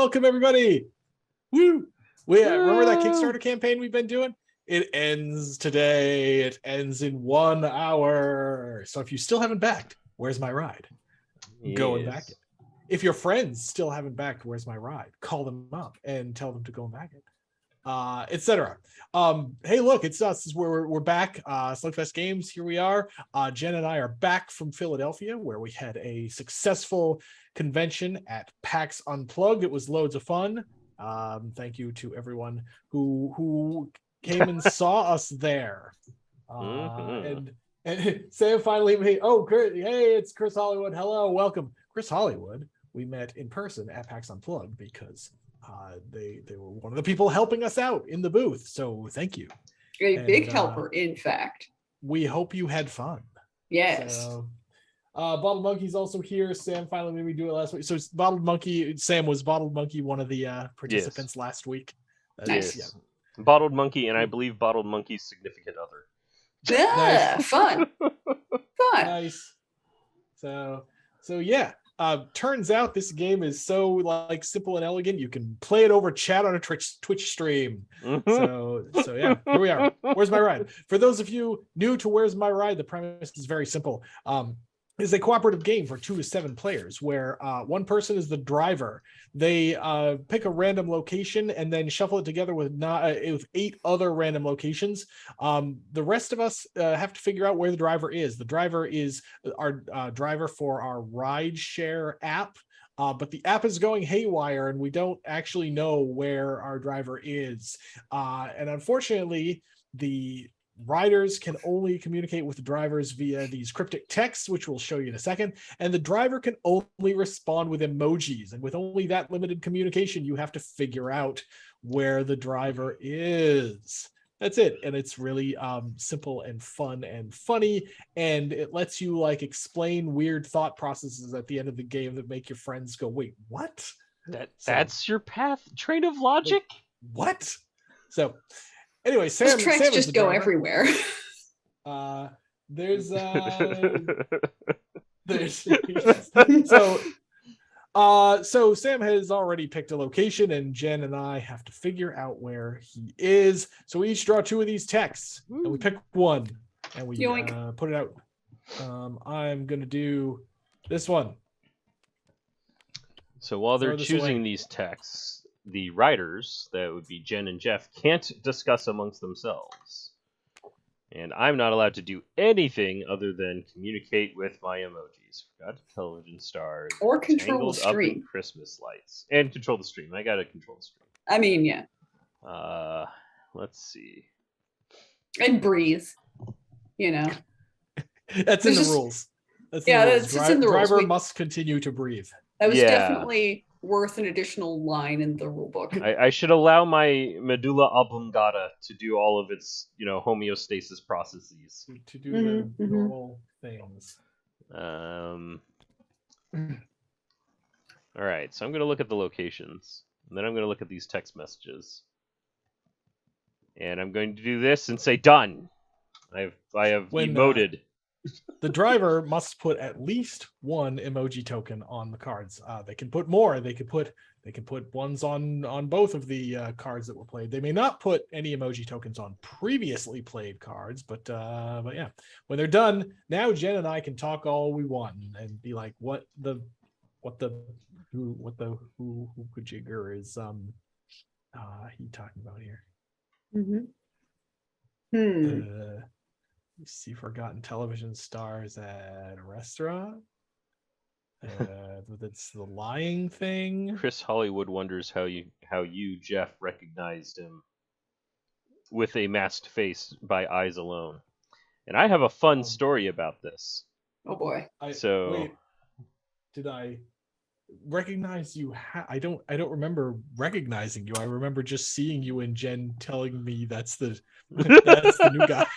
welcome everybody. Woo! Remember that Kickstarter campaign we've been doing? It ends today. It ends in 1 hour. So if you still haven't backed, where's my ride? Go and back it. If your friends still haven't backed, where's my ride? Call them up and tell them to go and back it. Etc. Hey, look, it's us. We're back. Slugfest Games. Here we are. Jen and I are back from Philadelphia, where we had a successful convention at PAX Unplugged. It was loads of fun. Thank you to everyone who came and saw us there. And Sam finally made. Oh, hey, it's Chris Hollywood. Hello, welcome, Chris Hollywood. We met in person at PAX Unplugged because they were one of the people helping us out in the booth. So thank you. Big helper, in fact. We hope you had fun. Yes. So, Bottled Monkey's also here. Sam finally made me do it last week. So Bottled Monkey, Sam, was Bottled Monkey one of the participants last week? Nice. Yeah. Bottled Monkey, and I believe Bottled Monkey's significant other. Yeah, nice. Fun. Nice. So yeah. Turns out this game is so simple and elegant. You can play it over chat on a Twitch stream. So yeah, here we are. Where's my ride? For those of you new to Where's My Ride, the premise is very simple. Is a cooperative game for 2 to 7 players where one person is the driver. They pick a random location and then shuffle it together with 8 other random locations. The rest of us have to figure out where the driver is. The driver is our driver for our ride share app. But the app is going haywire and we don't actually know where our driver is. And unfortunately, the riders can only communicate with the drivers via these cryptic texts, which we'll show you in a second. And the driver can only respond with emojis. And with only that limited communication, you have to figure out where the driver is. That's it. And it's really simple and fun and funny. And it lets you explain weird thought processes at the end of the game that make your friends go, wait, what? That's your train of logic? Wait, what? So anyway, Sam. Those tracks Sam just go everywhere. There's so Sam has already picked a location, and Jen and I have to figure out where he is. So we each draw 2 of these texts, and we pick one, and we put it out. I'm gonna do this one. So while they're choosing these texts, the writers, that would be Jen and Jeff, can't discuss amongst themselves. And I'm not allowed to do anything other than communicate with my emojis. Forgot television stars. Or control the stream. Christmas lights. And control the stream. I gotta control the stream. I mean, yeah. Let's see. And breathe. That's in the rules. It's in the rules. Driver must continue to breathe. That was definitely worth an additional line in the rule book. I should allow my medulla oblongata to do all of its, homeostasis processes. To do the normal things. All right, so I'm going to look at the locations, and then I'm going to look at these text messages. And I'm going to do this and say done. I have emoted. The driver must put at least 1 emoji token on the cards. They can put more. They can put ones on both of the cards that were played. They may not put any emoji tokens on previously played cards, but yeah, when they're done, now Jen and I can talk all we want and be like, who jigger is he talking about here? You see forgotten television stars at a restaurant. It's the lying thing. Chris Hollywood wonders how you Jeff recognized him with a masked face by eyes alone. And I have a fun story about this. Oh boy! Wait, did I recognize you? I don't remember recognizing you. I remember just seeing you and Jen telling me that's the new guy.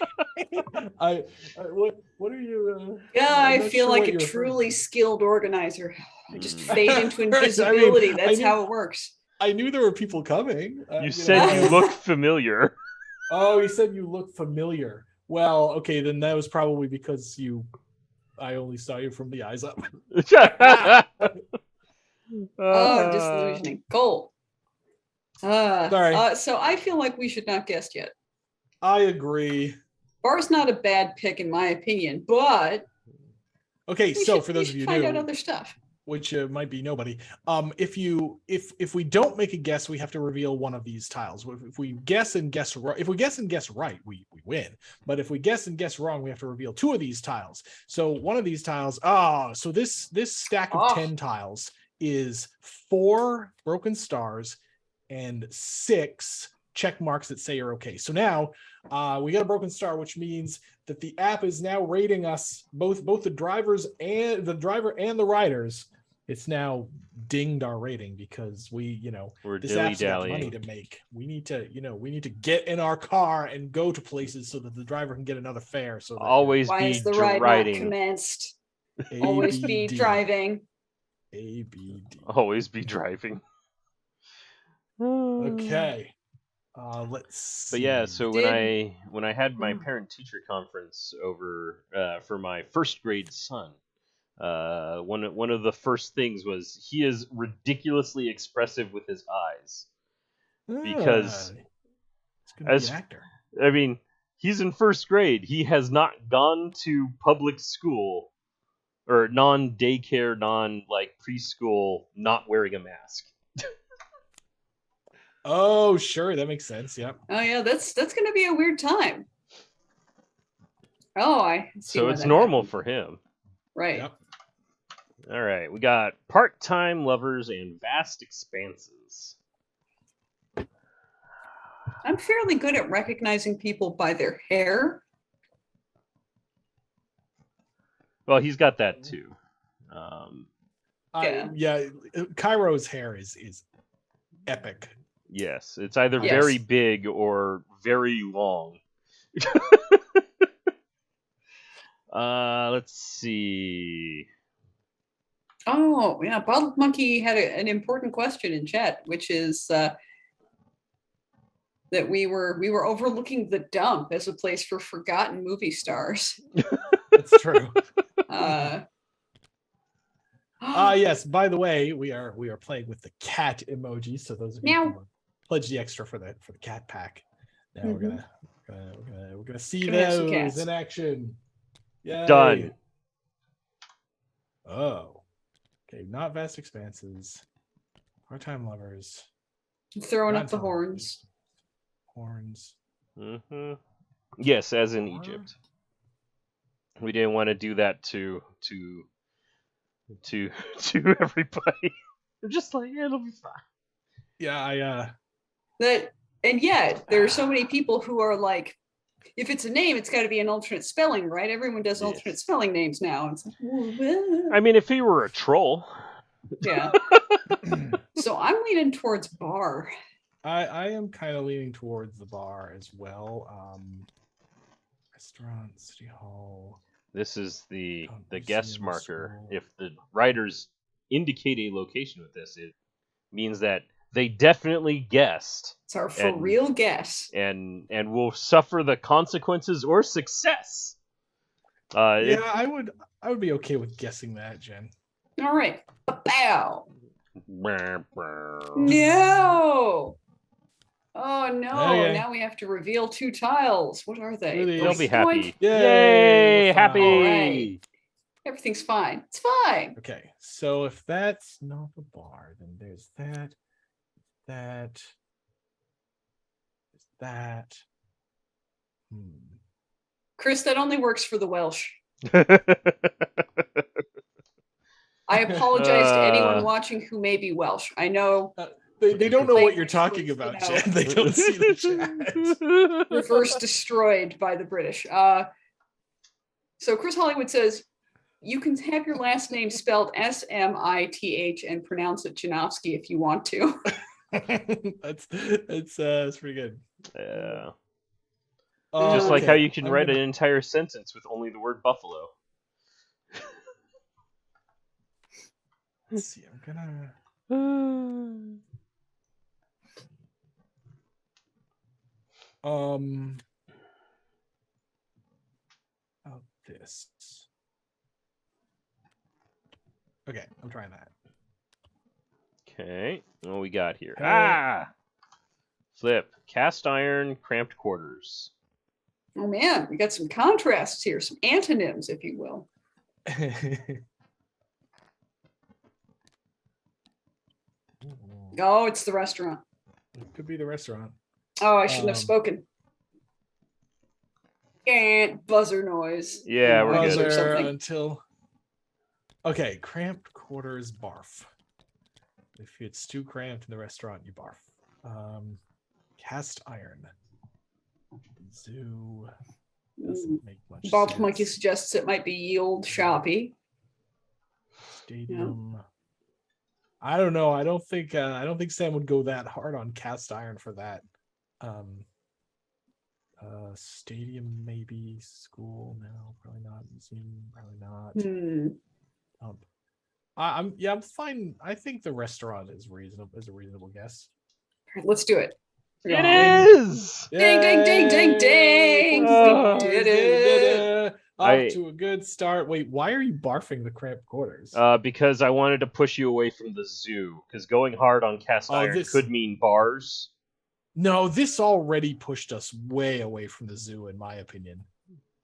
What are you? I feel like a truly skilled organizer. I just fade into invisibility. That's how it works. I knew there were people coming. You said you look familiar. Oh, you said you look familiar. Well, okay, then that was probably because I only saw you from the eyes up. Oh, disillusioning. Cool. Sorry. So I feel like we should not guess yet. I agree. Bar's not a bad pick in my opinion, but okay. So for those of you find out new, other stuff, which might be nobody, if we don't make a guess, we have to reveal one of these tiles. If we guess and guess right, we win. But if we guess and guess wrong, we have to reveal two of these tiles. So one of these tiles, so this stack of 10 tiles is 4 broken stars and 6 check marks that say you're okay. So now we got a broken star, which means that the app is now rating us, both the driver and the riders. It's now dinged our rating because we're this app's got money to make. We need to get in our car and go to places so that the driver can get another fare. So that always why be is the driving. ride not commenced? Always be driving. ABD. Always be driving. Okay. Let's see. But yeah, so when I had my parent teacher conference over for my first grade son, one of the first things was he is ridiculously expressive with his eyes because as an actor. I mean, he's in first grade. He has not gone to public school or non-daycare, preschool, not wearing a mask. Oh, sure, that makes sense. Yep. Oh yeah, that's going to be a weird time. Oh, I see. So it's normal for him, right? Yep. All right, we got part-time lovers and vast expanses. I'm fairly good at recognizing people by their hair. Well, he's got that too. Cairo's hair is epic. Yes, it's either very big or very long. Let's see. Oh, yeah, Bottled Monkey had an important question in chat, which is that we were overlooking the dump as a place for forgotten movie stars. That's true. Yes, by the way, we are playing with the cat emoji, so those of you who pledge the extra for the cat pack. Now we're gonna see those in action. Yay. Done. Oh. Okay, not vast expanses. Part-time lovers. Throwing up the horns. Horns. Mm-hmm. Yes, as in Egypt. We didn't want to do that to everybody. We're just like, it'll be fine. Yeah, and yet there are so many people who are like, if it's a name, it's got to be an alternate spelling, right? Everyone does alternate spelling names now. It's like, I mean, if he were a troll. Yeah. So I'm leaning towards bar. I am kind of leaning towards the bar as well. Restaurant, City Hall. This is the guest marker. If the writers indicate a location with this, it means that they definitely guessed. It's our for real guess. And will suffer the consequences or success. I would be okay with guessing that, Jen. All right. Bow. No. Oh no! Okay. Now we have to reveal 2 tiles. What are they? They'll be happy. Yay! Happy. Right. Everything's fine. It's fine. Okay, so if that's not the bar, then there's that. Chris, that only works for the Welsh. I apologize to anyone watching who may be Welsh. I know. They don't know what you're talking about, Jen. They don't see the chat. Reverse destroyed by the British. So Chris Hollywood says, you can have your last name spelled S-M-I-T-H and pronounce it Janowski if you want to. That's pretty good. Yeah. Just like how you can write an entire sentence with only the word buffalo. Let's see. I'm gonna. This. Okay, I'm trying that. Okay, what we got here? Hey. Flip. Cast iron, cramped quarters. Oh man, we got some contrasts here, some antonyms, if you will. Oh, it's the restaurant. It could be the restaurant. Oh, I shouldn't have spoken. And buzzer noise. Yeah, we're good. Or Buzzer something. until. Okay, cramped quarters, barf. If it's too cramped in the restaurant, you barf. Cast iron. Zoo. Doesn't make much Bald sense. Monkey suggests it might be Yield Shoppy. Stadium. I don't know. I don't think Sam would go that hard on cast iron for that. Stadium maybe. School, no, probably not. Museum, probably not. I'm fine. I think the restaurant is a reasonable guess. All right, let's do it. It is! Ding, ding, ding, ding, ding! Oh, We did it. Off to a good start. Wait, why are you barfing the cramped quarters? Because I wanted to push you away from the zoo. Because going hard on cast iron could mean bars. No, this already pushed us way away from the zoo, in my opinion.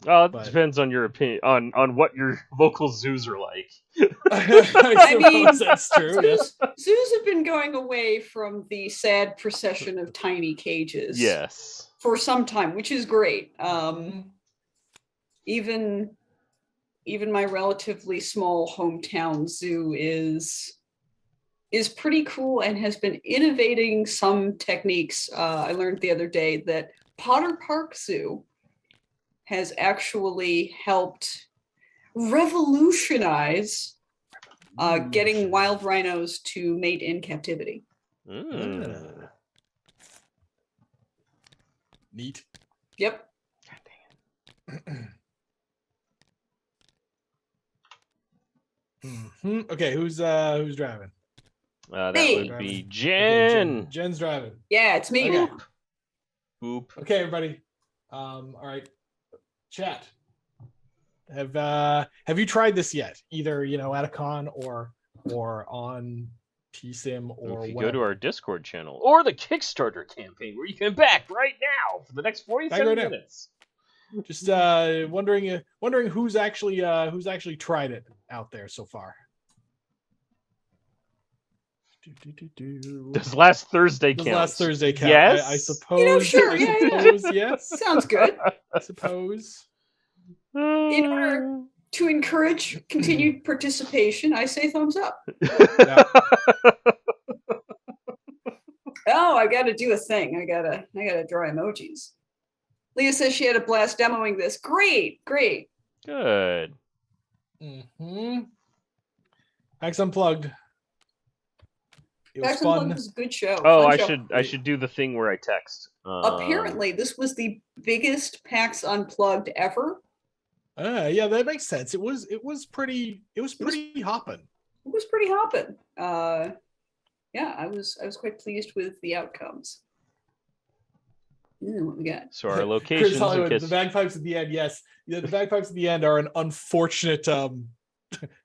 It depends on your opinion, on what your local zoos are like. I mean, that's true. Yes. Zoos have been going away from the sad procession of tiny cages. Yes. For some time, which is great. Even my relatively small hometown zoo is pretty cool and has been innovating some techniques. I learned the other day that Potter Park Zoo has actually helped revolutionize getting wild rhinos to mate in captivity. Neat. Yep. God dang it. Okay, who's driving? That Me. would be Jen. Okay, Jen's driving. Yeah, it's me. Okay. Boop. Okay, everybody. All right. Chat. Have you tried this yet? Either at a con or on TSIM or if you web. go to our Discord channel or the Kickstarter campaign where you can back right now for the next 47 minutes. Just wondering who's actually tried it out there so far. Does last Thursday count? Last Thursday count? Yes. I suppose. Sure. Yes. Sounds good. I suppose. In order to encourage continued participation, I say thumbs up. Yeah. Oh, I got to do a thing. I gotta draw emojis. Leah says she had a blast demoing this. Great. Good. PAX Unplugged. It was PAX fun. Unplugged was a good show. Oh, Fun I show. should do the thing where I text. Apparently, this was the biggest PAX Unplugged ever. Yeah, that makes sense. It was pretty hopping. It was pretty hopping. Yeah, I was quite pleased with the outcomes. What we got? So our Chris locations. Hollywood, the bagpipes at the end. Yes, the bagpipes at the end are an unfortunate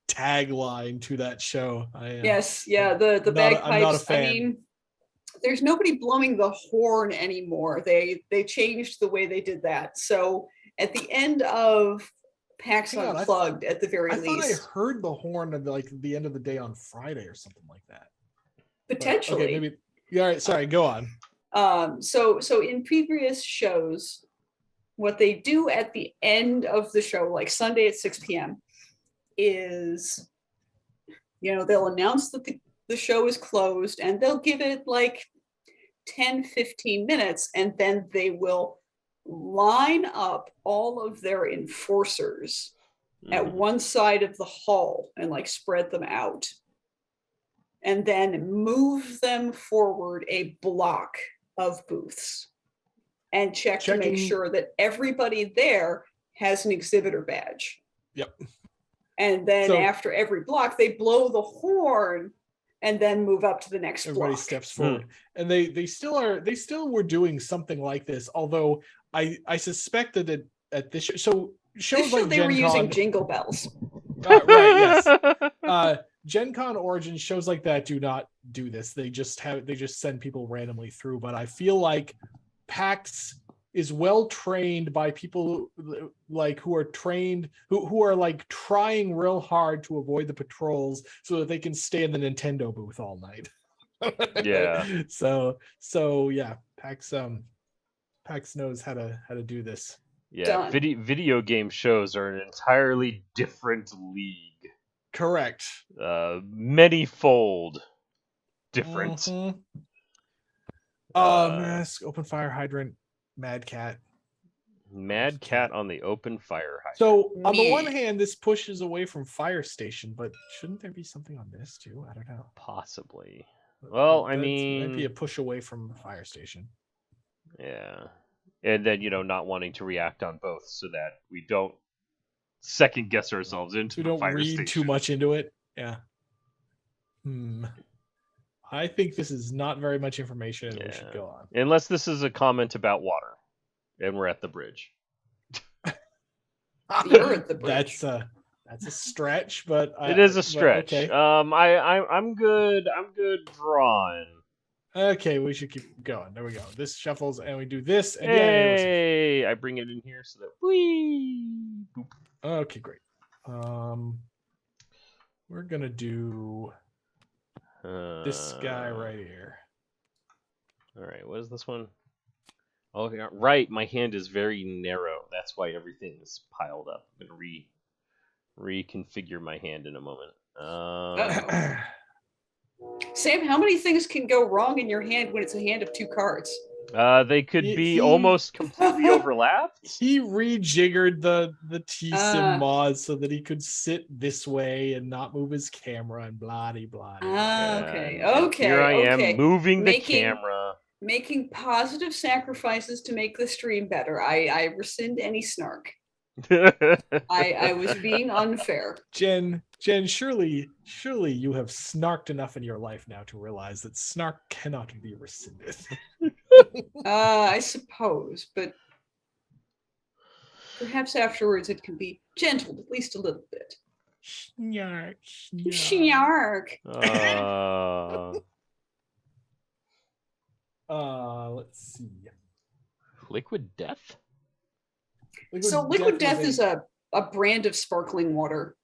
tagline to that show. Yes, yeah, the bagpipes. I'm not a fan. I mean, there's nobody blowing the horn anymore. They changed the way they did that. So at the end of PAX Unplugged, at the very least, I thought I heard the horn at the end of the day on Friday or something like that. Potentially. But, okay, maybe. Yeah, all right. Sorry, go on. So in previous shows, what they do at the end of the show, like Sunday at 6 p.m., is, they'll announce that the show is closed and they'll give it like 10-15 minutes, and then they will line up all of their enforcers at one side of the hall and like spread them out, and then move them forward a block of booths and check to make sure that everybody there has an exhibitor badge. Yep. And then after every block, they blow the horn and then move up to the next Everybody block. steps forward. And they still were doing something like this, although I suspect that at this show, shows like they Gen were Con, using jingle bells. right, yes. Gen Con Origins, shows like that do do this. They just send people randomly through. But I feel like PAX is well trained by people like who are trained who are like trying real hard to avoid the patrols so that they can stay in the Nintendo booth all night. Yeah. So yeah, PAX knows how to do this. Yeah, video game shows are an entirely different league. Correct. Many-fold different. Mm-hmm. Mask, open fire hydrant, Mad Cat. Mad Cat on the open fire hydrant. So on the one hand, this pushes away from Fire Station, but shouldn't there be something on this too? I don't know. Possibly. Well, I Might mean, be a push away from Fire Station. Yeah. And then, not wanting to react on both so that we don't second guess ourselves into the fire station. We don't read too much into it. Yeah. I think this is not very much information and we should go on. Unless this is a comment about water and we're at the bridge. You're at the bridge. That's a stretch, but it is a stretch. Okay. I'm good. I'm good drawing. Okay, we should keep going. There we go. This shuffles, and we do this. And hey, I bring it in here so that boop. Okay, great. We're gonna do this guy right here. All right, what is this one? Oh, yeah, right. My hand is very narrow. That's why everything is piled up. I'm gonna reconfigure my hand in a moment. Sam, how many things can go wrong in your hand when it's a hand of two cards? They could be almost completely overlapped. He rejiggered the T-Sim mod so that he could sit this way and not move his camera and blah blah. Okay. Here I am moving the camera. Making positive sacrifices to make the stream better. I rescind any snark. I was being unfair. Jen, surely you have snarked enough in your life now to realize that snark cannot be rescinded. I suppose, but perhaps afterwards it can be gentled at least a little bit. Snark. Let's see. Liquid Death? Liquid Death is a brand of sparkling water.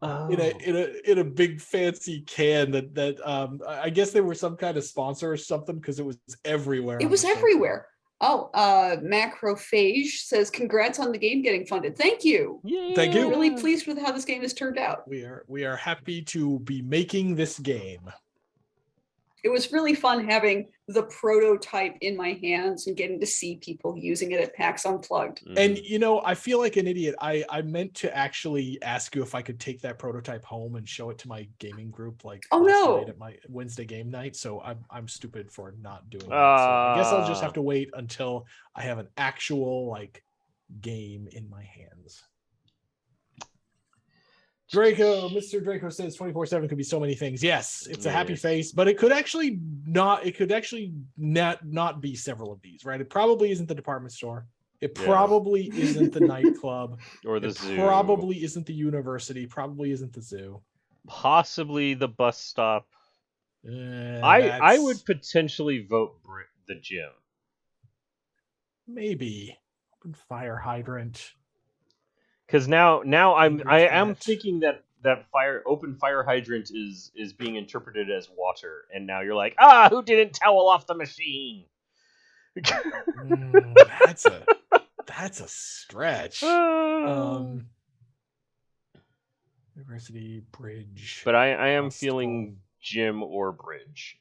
In a big fancy can that I guess they were some kind of sponsor or something because it was everywhere. It was everywhere. Macrophage says congrats on the game getting funded. Thank you. Yeah. Thank you. I'm really pleased with how this game has turned out. We are happy to be making this game. It was really fun having the prototype in my hands and getting to see people using it at PAX Unplugged. And I feel like an idiot. I meant to actually ask you if I could take that prototype home and show it to my gaming group, like night at my Wednesday game night. So I'm stupid for not doing that. So I guess I'll just have to wait until I have an actual game in my hands. Mr. Draco says 24/7 could be so many things. Yes, it's a happy face, but it could actually not be several of these, right? It probably isn't the department store. It probably isn't the nightclub. Or the zoo. Probably isn't the university. Probably isn't the zoo. Possibly the bus stop. I would potentially vote the gym. Maybe. Open fire hydrant. Because now I am thinking that open fire hydrant is being interpreted as water, and now you're like, who didn't towel off the machine? That's a stretch. University bridge. But I am feeling gym or bridge.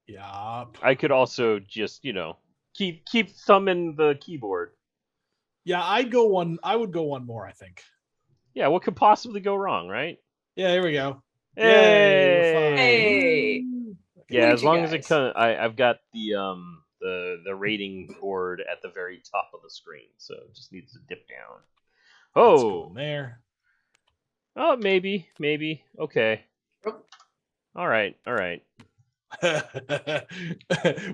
Yeah. I could also just keep thumb in the keyboard. Yeah, I would go one more, I think. Yeah, what could possibly go wrong, right? Yeah, here we go. Hey. Yeah, as long as it comes, I've got the rating board at the very top of the screen, so it just needs to dip down. Oh, there. Oh, maybe. Okay. All right.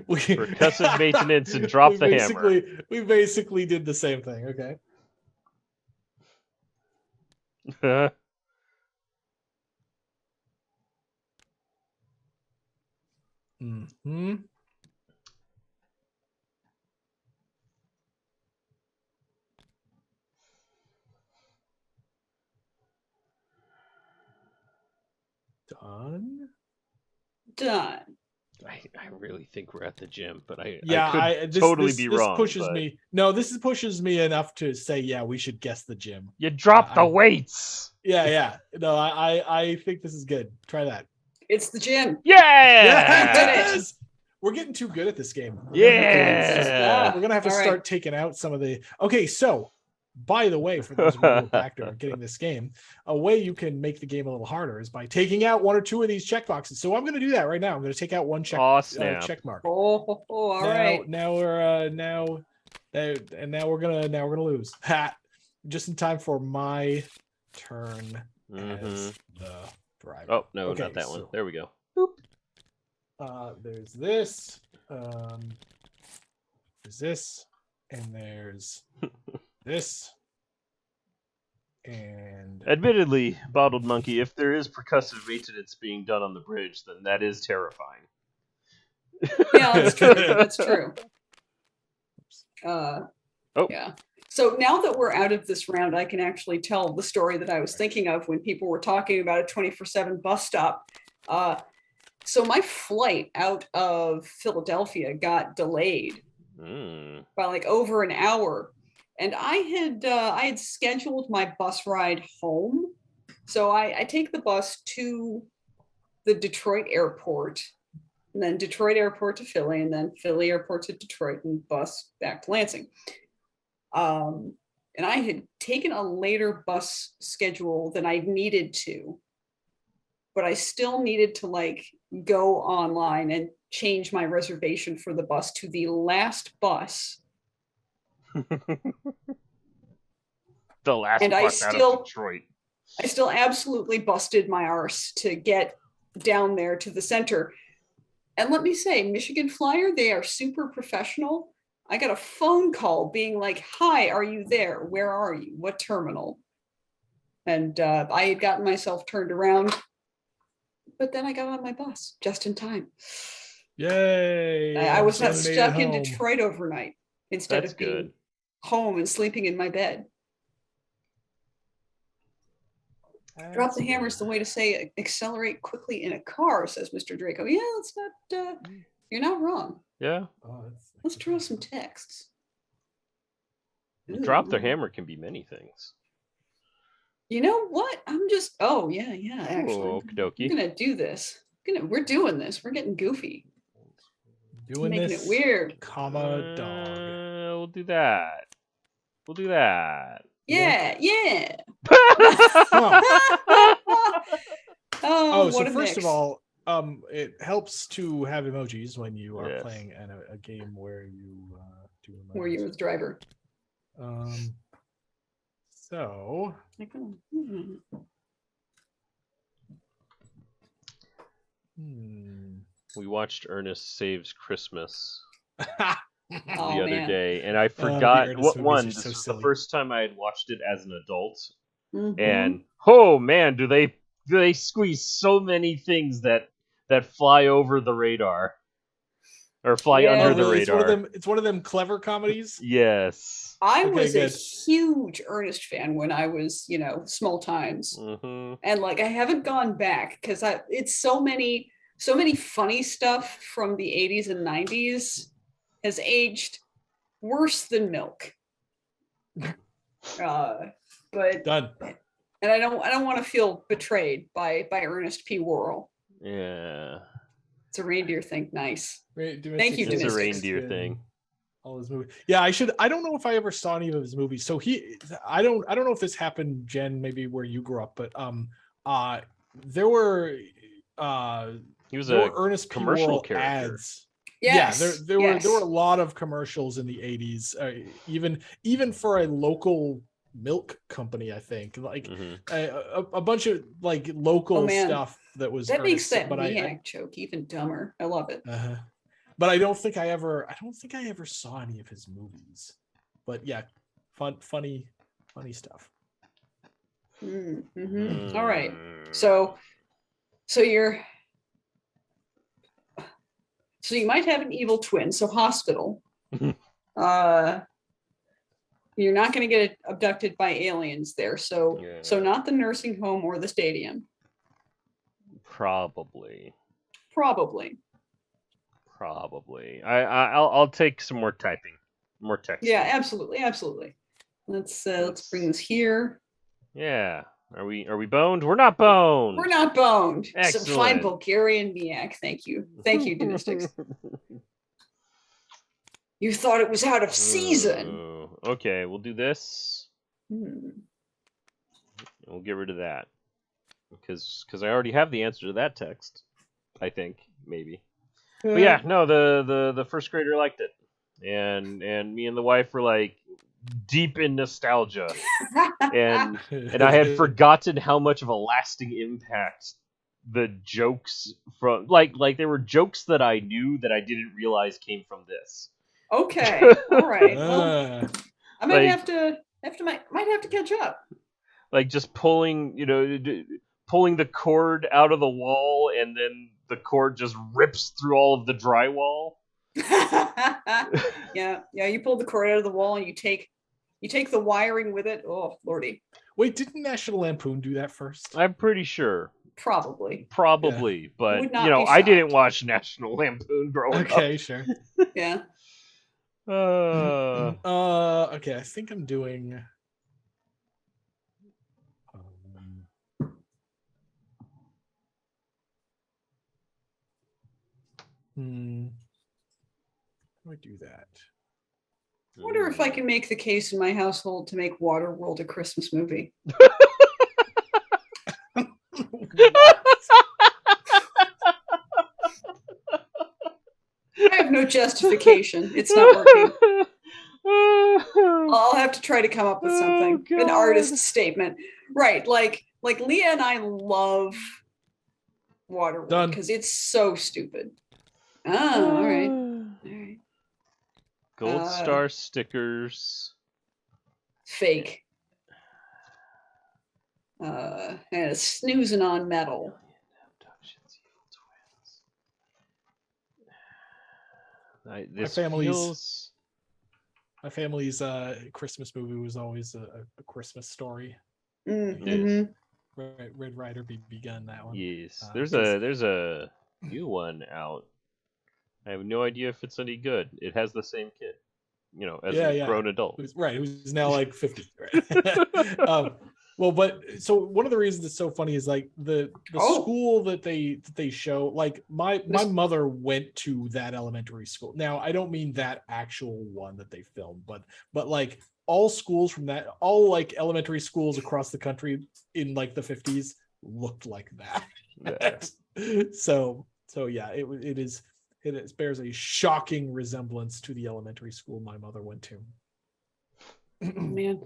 Percussive maintenance and drop the hammer. We basically did the same thing. Okay. Mm-hmm. Done. I really think we're at the gym, but I could this totally this, be this wrong. pushes but me. No, this pushes me enough to say, yeah, we should guess the gym. You dropped the I- weights. Yeah. No, I think this is good. Try that. It's the gym. Yes! We're getting too good at this game. Yeah. We're gonna have to All right. start taking out some of the. Okay, so by the way, for those of you who are back to getting this game, a way you can make the game a little harder is by taking out one or two of these checkboxes. So I'm going to do that right now. I'm going to take out one check mark. All right. Now we're now we're gonna lose. Ha! Just in time for my turn as the driver. Oh no, Okay, not that one. so, There we go. there's this. There's this, and there's this. And admittedly, Bottled Monkey, if there is percussive maintenance being done on the bridge, then that is terrifying. Yeah, that's true. That's true. Yeah. So now that we're out of this round, I can actually tell the story that I was thinking of when people were talking about a 24/7 bus stop. So my flight out of Philadelphia got delayed by like over an hour. And I had scheduled my bus ride home. So I take the bus to the Detroit airport, and then Detroit airport to Philly, and then Philly airport to Detroit, and bus back to Lansing. And I had taken a later bus schedule than I needed to, but I still needed to like go online and change my reservation for the bus to the last bus. The last and bus out of Detroit. I still absolutely busted my arse to get down there to the center. And let me say, Michigan Flyer, they are super professional. I got a phone call being like, "Hi, are you there? Where are you? What terminal?" And I had gotten myself turned around, but then I got on my bus just in time. Yay! I was not stuck in Detroit overnight instead That's of being good. home and sleeping in my bed. Drop the hammer is the way to say accelerate quickly in a car, says Mr. Draco. Yeah, that's not, you're not wrong. Yeah. Let's draw some texts. Drop the hammer can be many things. You know what? I'm just, actually. Okie I'm going to do this. We're doing this. We're getting goofy. Making this, it weird. Comma dog. We'll do that. Yeah. So first of all, it helps to have emojis when you are playing a game where you do emojis. Where you're the driver. So we watched Ernest Saves Christmas the other day, and I forgot what one. This was the first time I had watched it as an adult, and oh man, do they squeeze so many things that fly over the radar or fly under the radar. It's one of them clever comedies. Yes. I was a huge Ernest fan when I was, small times. And like I haven't gone back because it's so many funny stuff from the 80s and 90s has aged worse than milk. But done. And I don't want to feel betrayed by Ernest P. Worrell. Yeah. It's a reindeer thing. Nice. Thank you, It's a reindeer thing. All his movies. Yeah, I don't know if I ever saw any of his movies. So I don't know if this happened, Jen, maybe where you grew up, but there were Ernest P. commercial Worrell character. Ads. Yes. Yeah, there were a lot of commercials in the 80s, even for a local milk company, I think, like a bunch of like local stuff that was makes that Miak joke even dumber. I love it. But I don't think I ever saw any of his movies. But yeah, funny stuff. All right, so you're So you might have an evil twin. So hospital. You're not going to get abducted by aliens there. So so not the nursing home or the stadium. Probably. I'll take some more typing, more text. Yeah, absolutely. Let's bring this here. Yeah. Are we boned? We're not boned. We're not boned. Excellent. Some fine Bulgarian Miak. Thank you, Dynastics. You thought it was out of season. Okay, we'll do this. Hmm. We'll get rid of that because I already have the answer to that text. I think maybe. But yeah, no, the first grader liked it, and me and the wife were like deep in nostalgia, and I had forgotten how much of a lasting impact the jokes from like there were jokes that I knew that I didn't realize came from this. Okay, all right. Well, I might have to catch up. Like just pulling the cord out of the wall, and then the cord just rips through all of the drywall. yeah. You pull the cord out of the wall, and you take the wiring with it. Oh, lordy! Wait, didn't National Lampoon do that first? I'm pretty sure. Probably, yeah. But I didn't watch National Lampoon growing up. Okay, sure. Yeah. Okay, I think I'm doing. How do I do that? I wonder if I can make the case in my household to make Waterworld a Christmas movie. I have no justification. It's not working. I'll have to try to come up with something. An artist's statement. Right. Like Leah and I love Waterworld because it's so stupid. Oh, all right. Gold star stickers. Fake. And snoozing on metal. My family's Christmas movie was always a Christmas story. Mm-hmm. Red Ryder begun that one. Yes, there's a new one out. I have no idea if it's any good. It has the same kid, as a grown adult. Who's now like 50. Right? Well, but so one of the reasons it's so funny is like the school that they show, like my mother went to that elementary school. Now I don't mean that actual one that they filmed, but like all schools from that, all like elementary schools across the country in like the 50s looked like that. So yeah, it bears a shocking resemblance to the elementary school my mother went to. Man.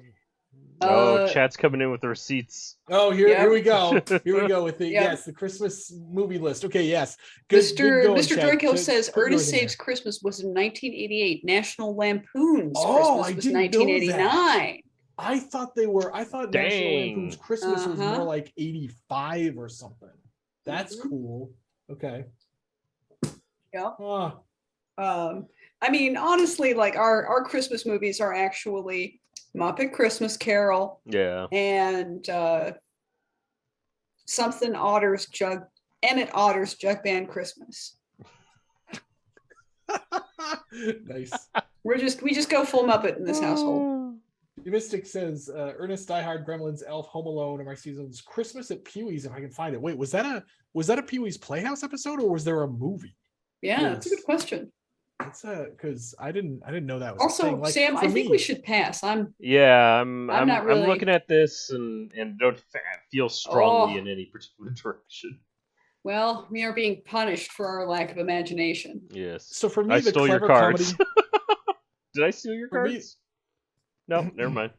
Chat's coming in with the receipts. Here we go. Here we go with the the Christmas movie list. Okay, yes. Mr. Draco says Ernest Saves Christmas was in 1988. National Lampoon's Christmas was 1989. I thought National Lampoon's Christmas was more like 85 or something. That's cool. Okay. Yeah. I mean, honestly, like our Christmas movies are actually Muppet Christmas Carol. Yeah. And Emmett Otter's Jug Band Christmas. Nice. We just go full Muppet in this household. Mystic says Ernest, Die Hard, Gremlins, Elf, Home Alone are my seasons. Christmas at Pee-wee's, if I can find it. Wait, was that a Pee-wee's Playhouse episode, or was there a movie? Yeah, that's a good question. It's because I didn't know that was also a thing. Like, Sam. I think we should pass. I'm not really... I'm looking at this and don't feel strongly in any particular direction. Well, we are being punished for our lack of imagination. Yes. So for me, I stole your cards. Did I steal your cards? No, never mind.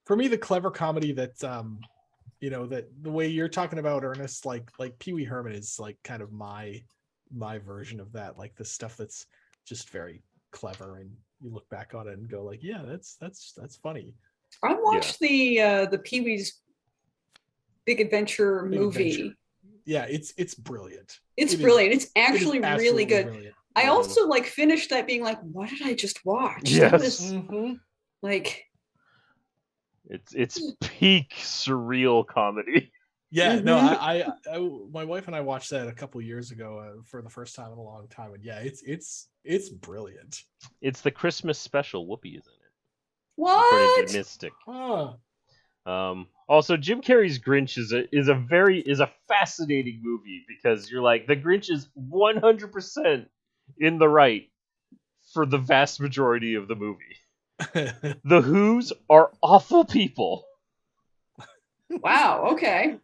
For me, the clever comedy that that the way you're talking about Ernest, like Pee-wee Herman is like kind of my version of that, like the stuff that's just very clever, and you look back on it and go like, yeah, that's funny. I watched the Pee-wee's Big Adventure movie. it's brilliant. It's It is- brilliant. It's it is actually really absolutely good. brilliant. I Mhm. also like finished that being like, what did I just watch? Yes. That was Mhm. like, It's peak surreal comedy. Yeah, no, Mhm. I my wife and I watched that a couple years ago for the first time in a long time, and yeah, it's brilliant. It's the Christmas special. Whoopi is in it, according to what? Mystic. Huh. Also, Jim Carrey's Grinch is a fascinating movie because you're like, the Grinch is 100% in the right for the vast majority of the movie. The Who's are awful people. Wow. Okay.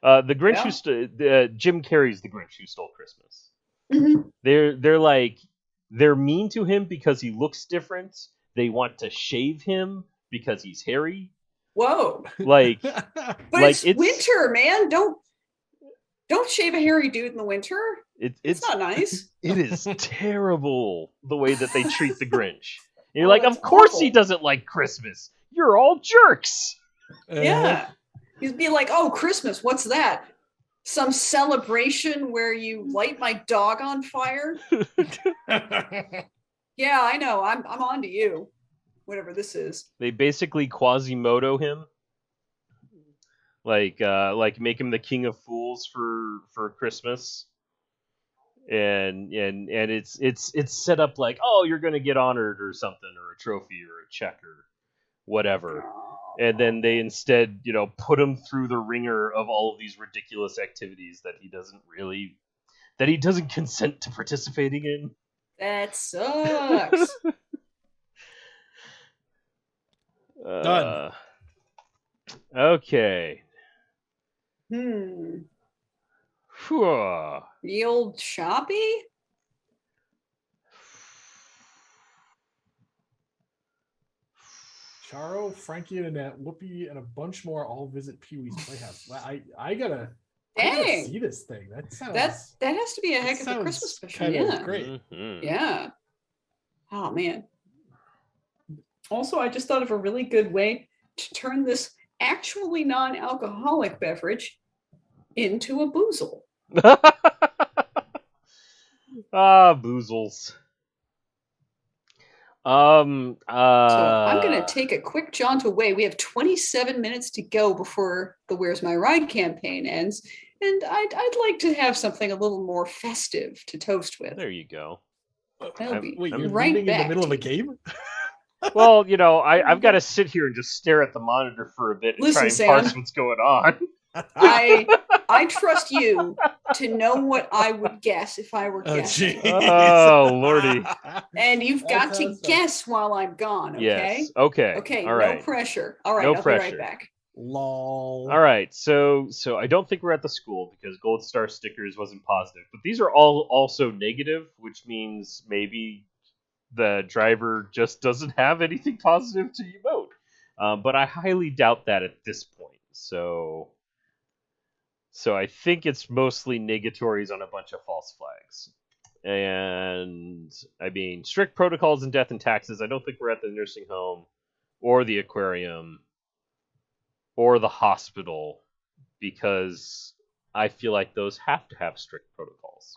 The Grinch Yeah. Jim Carrey's The Grinch Who Stole Christmas. Mhm. They're like, they're mean to him because he looks different. They want to shave him because he's hairy. Whoa. Like, But like it's winter, man. Don't shave a hairy dude in the winter. it's It's not nice. it is terrible the way that they treat the Grinch. And you're Oh, like, that's of course he awful. doesn't like Christmas. You're all jerks. Yeah. He'd be like, oh, Christmas, what's that? Some celebration where you light my dog on fire? Yeah, I know. I'm on to you. Whatever this is. They basically Quasimodo him. Like make him the king of fools for Christmas. And it's set up like, oh, you're gonna get honored or something, or a trophy or a check or whatever. And then they instead, put him through the ringer of all of these ridiculous activities that he doesn't consent to participating in. That sucks. Done. Okay. The Phew. old Shoppy? Charo, Frankie and Annette, Whoopi, and a bunch more all visit Pee-wee's Playhouse. Wow, I gotta Dang. see this thing. That sounds That has to be a that heck of a sounds Christmas special. kinda Yeah. great. Mhm. Yeah. Oh man. Also, I just thought of a really good way to turn this actually non-alcoholic beverage into a boozle. Boozles. So I'm gonna take a quick jaunt away. We have 27 minutes to go before the Where's My Ride campaign ends, and I'd like to have something a little more festive to toast with. There you go. I'll be Wait, you're right leaving in the back middle of to a game? Well, I've got to sit here and just stare at the monitor for a bit and try and Listen, parse Sam. what's going on. I trust you to know what I would guess if I were Oh, guessing. jeez. Oh, lordy. And you've That got to sounds fun. guess while I'm gone, okay? Yes. Okay. Okay, All no right. pressure. All right, No I'll pressure. be right back. Lol. All right. So I don't think we're at the school because Gold Star stickers wasn't positive, but these are all also negative, which means maybe the driver just doesn't have anything positive to emote. But I highly doubt that at this point. So I think it's mostly negatories on a bunch of false flags. And I mean, strict protocols and death and taxes. I don't think we're at the nursing home or the aquarium or the hospital because I feel like those have to have strict protocols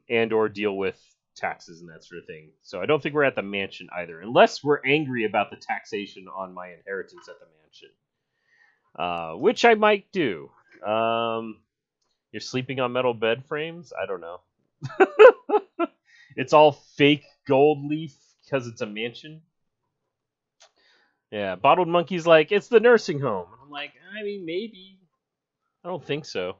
and or deal with taxes and that sort of thing. So I don't think we're at the mansion either, unless we're angry about the taxation on my inheritance at the mansion, which I might do. You're sleeping on metal bed frames? I don't know. It's all fake gold leaf because it's a mansion. Yeah, Bottled Monkey's like, it's the nursing home. And I'm like, I mean, maybe. I don't think so.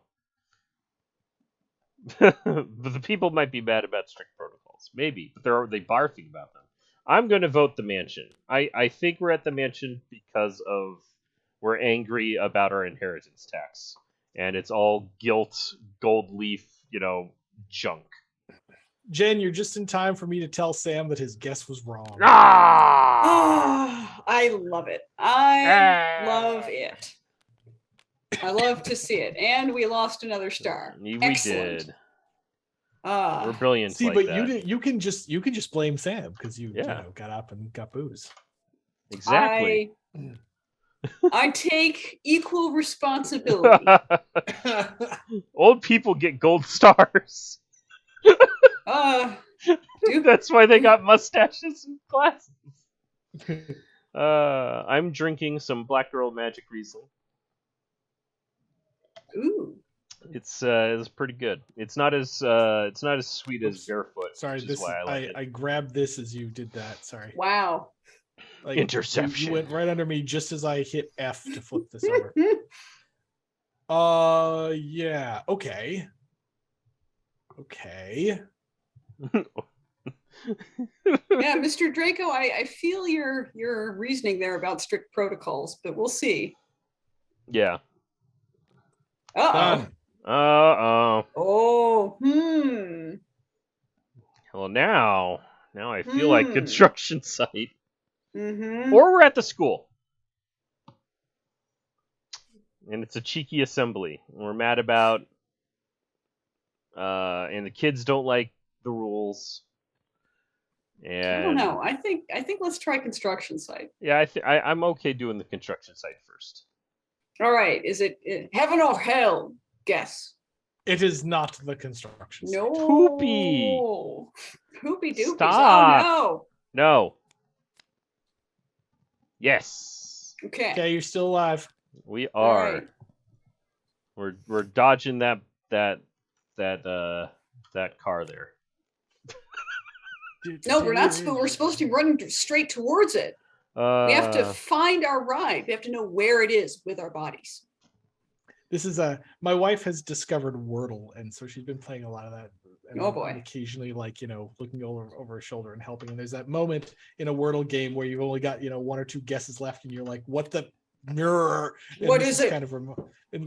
But the people might be mad about strict protocols. Maybe, but they barfing about them. I'm going to vote the mansion. I think we're at the mansion because of we're angry about our inheritance tax. And it's all gilt, gold leaf, junk. Jen, you're just in time for me to tell Sam that his guess was wrong. Ah, I love it. I love it. I love to see it. And we lost another star. We Excellent. did. We're brilliant. See, like but that. you can just blame Sam because you Yeah. got up and got booze. Exactly. I take equal responsibility. Old people get gold stars. That's why they got mustaches and glasses. I'm drinking some Black Girl Magic Riesling. Ooh. It's pretty good. It's not as sweet as Barefoot. Sorry, which is why I like it. I grabbed this as you did that. Sorry. Wow. Like, Interception. You went right under me just as I hit F to flip this over. Yeah. Okay. Yeah, Mr. Draco, I feel your reasoning there about strict protocols, but we'll see. Yeah. Uh-oh. Oh, Well, now I feel like construction site. Mm-hmm. Or we're at the school. And it's a cheeky assembly. We're mad about and the kids don't like the rules. And I don't know. I think let's try construction site. Yeah, I'm okay doing the construction site first. All right. Is it heaven or hell? Guess. It is not the construction site. No. Poopy. Poopy doopies. Stop. Oh No. Yes. no. Okay. Okay, you're still alive. We are. Right. We're dodging that car there. No, we're not. We're supposed to be running straight towards it. We have to find our ride. We have to know where it is with our bodies. This is my wife has discovered Wordle, and so she's been playing a lot of that. And Oh boy! And occasionally, looking over her shoulder and helping. And there's that moment in a Wordle game where you've only got one or two guesses left, and you're like, "What the mirror? What is it?" And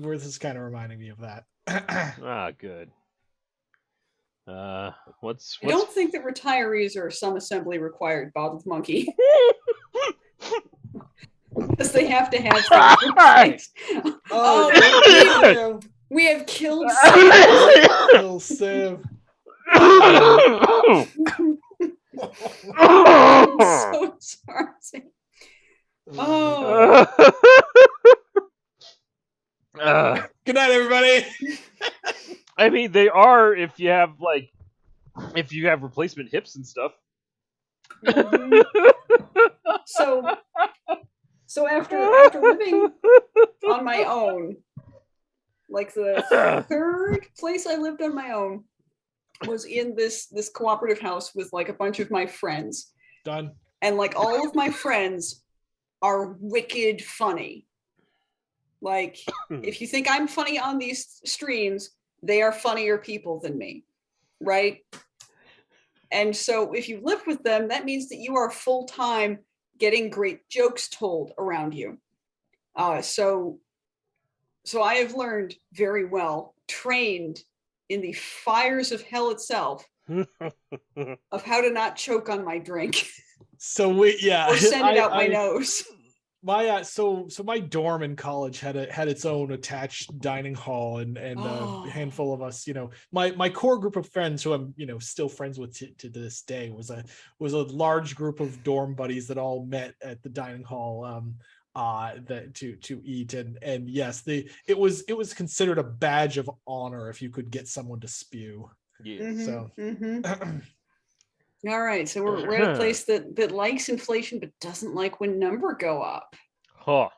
this is kind of reminding me of that. Good. What's I don't think that retirees are some assembly required, Bob the Monkey. Because they have to have things. Oh, we have killed Civ. I'm so sorry. Oh. Good night, everybody. I mean, they are if you have replacement hips and stuff. So after living on my own, like the third place I lived on my own was in this cooperative house with like a bunch of my friends. Done. And like all of my friends are wicked funny. Like if you think I'm funny on these streams, they are funnier people than me, right? And so if you live with them, that means that you are full-time getting great jokes told around you. So I have learned very well, trained in the fires of hell itself, of how to not choke on my drink. So or send it out my nose. So my dorm in college had its own attached dining hall, and a handful of us, my core group of friends who I'm still friends with to this day was a large group of dorm buddies that all met at the dining hall to eat, and yes, it was considered a badge of honor if you could get someone to spew. Yeah. Mm-hmm, So mm-hmm. All right, so we're at a place that likes inflation but doesn't like when numbers go up. Huh.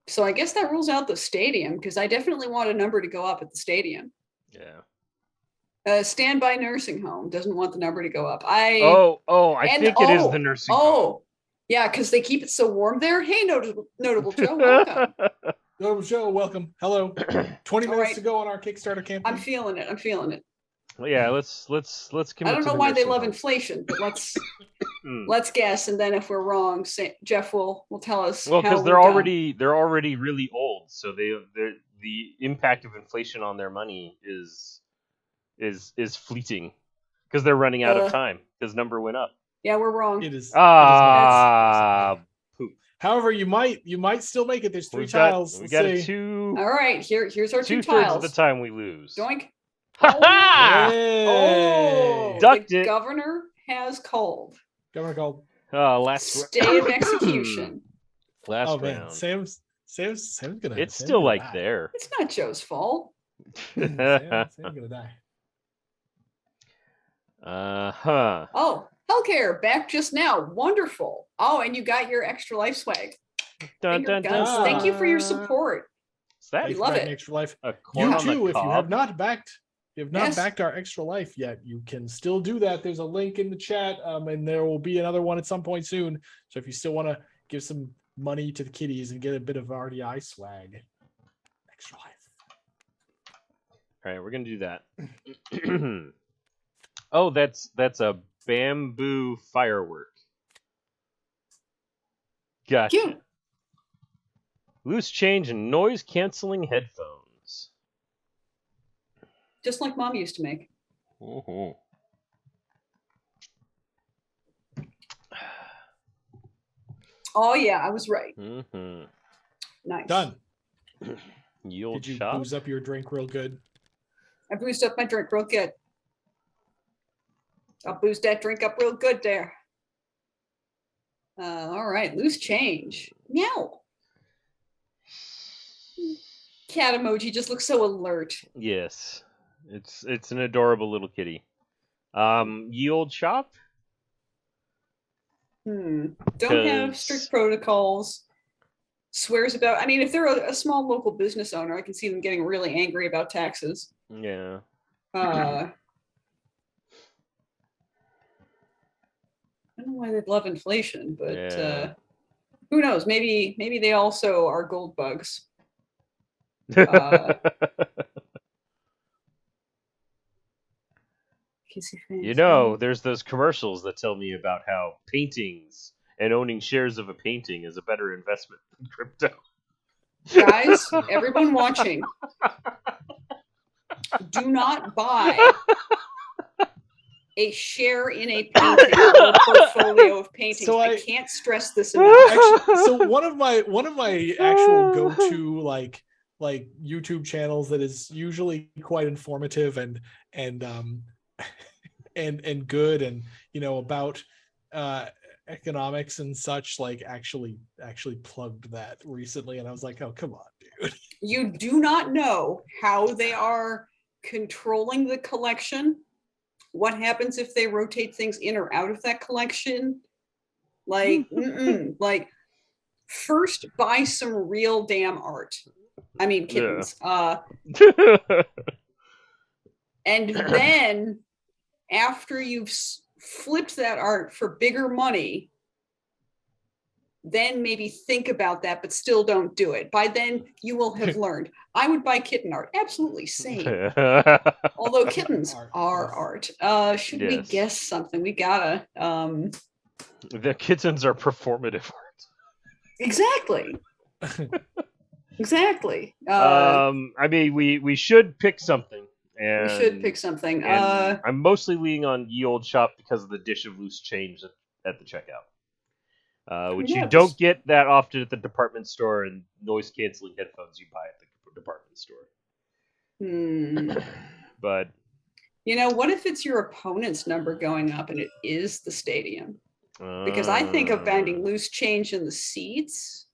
So I guess that rules out the stadium, because I definitely want a number to go up at the stadium. Yeah. Standby nursing home doesn't want the number to go up. I think it is the nursing home. Oh, yeah, because they keep it so warm there. Hey, Notable Joe, welcome. Notable Joe, welcome. Hello. 20 minutes to go on our Kickstarter campaign. I'm feeling it. Well, yeah, let's I don't know why they love inflation, but let's guess, and then if we're wrong, Jeff will tell us. Well, because they're already really old, so the impact of inflation on their money is fleeting, because they're running out of time because number went up. Yeah, we're wrong. It is. Poop. However, you might still make it. There's 3 tiles. We got a 2. All right, here's our 2 tiles. 2/3 of the time we lose. Doink. Ha! Oh, Ducked the it. governor has called. Governor called. Last Stay of execution. Last Oh round. man, Sam's gonna. It's Sam's still gonna like die. there. It's not Joe's fault. Sam's gonna die. Huh. Oh, Hellcare, back just now. Wonderful. Oh, and you got your extra life swag. Dun, Finger dun, guns. dun. Thank you for your support. Is that Thanks love for backing it. Extra Life. a corn You on the too, if you have cob? not backed, Yes. our Extra Life yet, you can still do that. There's a link in the chat, and there will be another one at some point soon. So if you still want to give some money to the kiddies and get a bit of RDI swag, Extra Life. All right, we're gonna do that. Oh, that's a bamboo firework. Gotcha. Cute. Loose change and noise canceling headphones. Just like Mom used to make. Mhm. Oh, yeah, I was right. Mhm. Nice. Done. Yield Did you shop. booze up your drink real good? I boozed up my drink real good. I boozed that drink up real good there. All right, loose change. Meow. Cat emoji just looks so alert. Yes, it's an adorable little kitty. Yield shop. Don't have 'Cause- strict protocols. Swears about. I mean, if they're a small local business owner, I can see them getting really angry about taxes. Yeah. I don't know why they'd love inflation, but Yeah. who knows? Maybe they also are gold bugs. You know, there's those commercials that tell me about how paintings and owning shares of a painting is a better investment than crypto. Guys, everyone watching, do not buy a share in a painting or a portfolio of paintings. So I can't stress this enough. Actually, so one of my actual go-to like YouTube channels that is usually quite informative and good, and about economics and such, like actually plugged that recently, and I was like, oh, come on, dude. You do not know how they are controlling the collection. What happens if they rotate things in or out of that collection? Like, like, first buy some real damn art. I mean, kittens. And then after you've flipped that art for bigger money, then maybe think about that, but still don't do it. By then, you will have learned. I would buy kitten art. Absolutely same. Although kittens are art. Should we guess something? We gotta. The kittens are performative art. Exactly. Exactly. I mean, we should pick something. And, we should pick something. I'm mostly leaning on Ye Old Shop because of the dish of loose change at the checkout. Which you don't get that often at the department store, and noise canceling headphones you buy at the department store. But what if it's your opponent's number going up and it is the stadium? Because I think of binding loose change in the seats,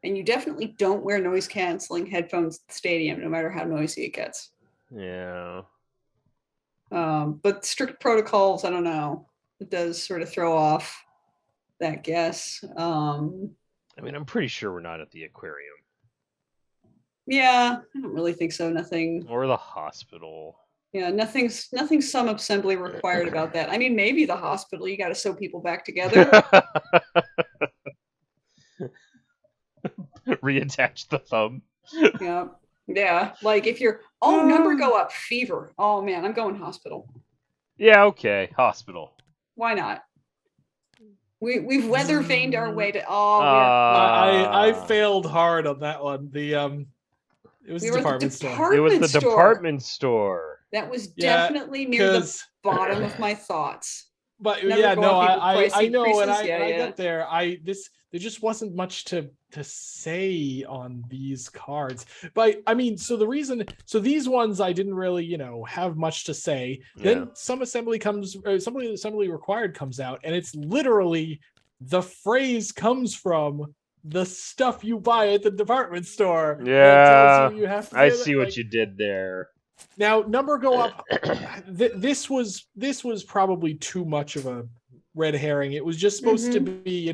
and you definitely don't wear noise canceling headphones at the stadium, no matter how noisy it gets. Yeah. But strict protocols, I don't know. It does sort of throw off that guess. I mean, I'm pretty sure we're not at the aquarium. Yeah, I don't really think so. Nothing. Or the hospital. Yeah, nothing some assembly required about that. I mean, maybe the hospital, you got to sew people back together. Reattach the thumb. Yeah. Like if you're, number go up, fever. Oh man, I'm going hospital. Yeah, okay, hospital. Why not? We've weather vaned our way to. I failed hard on that one. It was the department store. It was the department store. That was definitely near the bottom of my thoughts. But Never yeah, go no, up even I price know, and increases. I Yeah. got there. There just wasn't much to say on these cards. But I mean, so these ones I didn't really, have much to say. Then some assembly required comes out, and it's literally the phrase comes from the stuff you buy at the department store. That tells you have to. I see what you did there. Now, number go up. This was probably too much of a red herring. It was just supposed to be,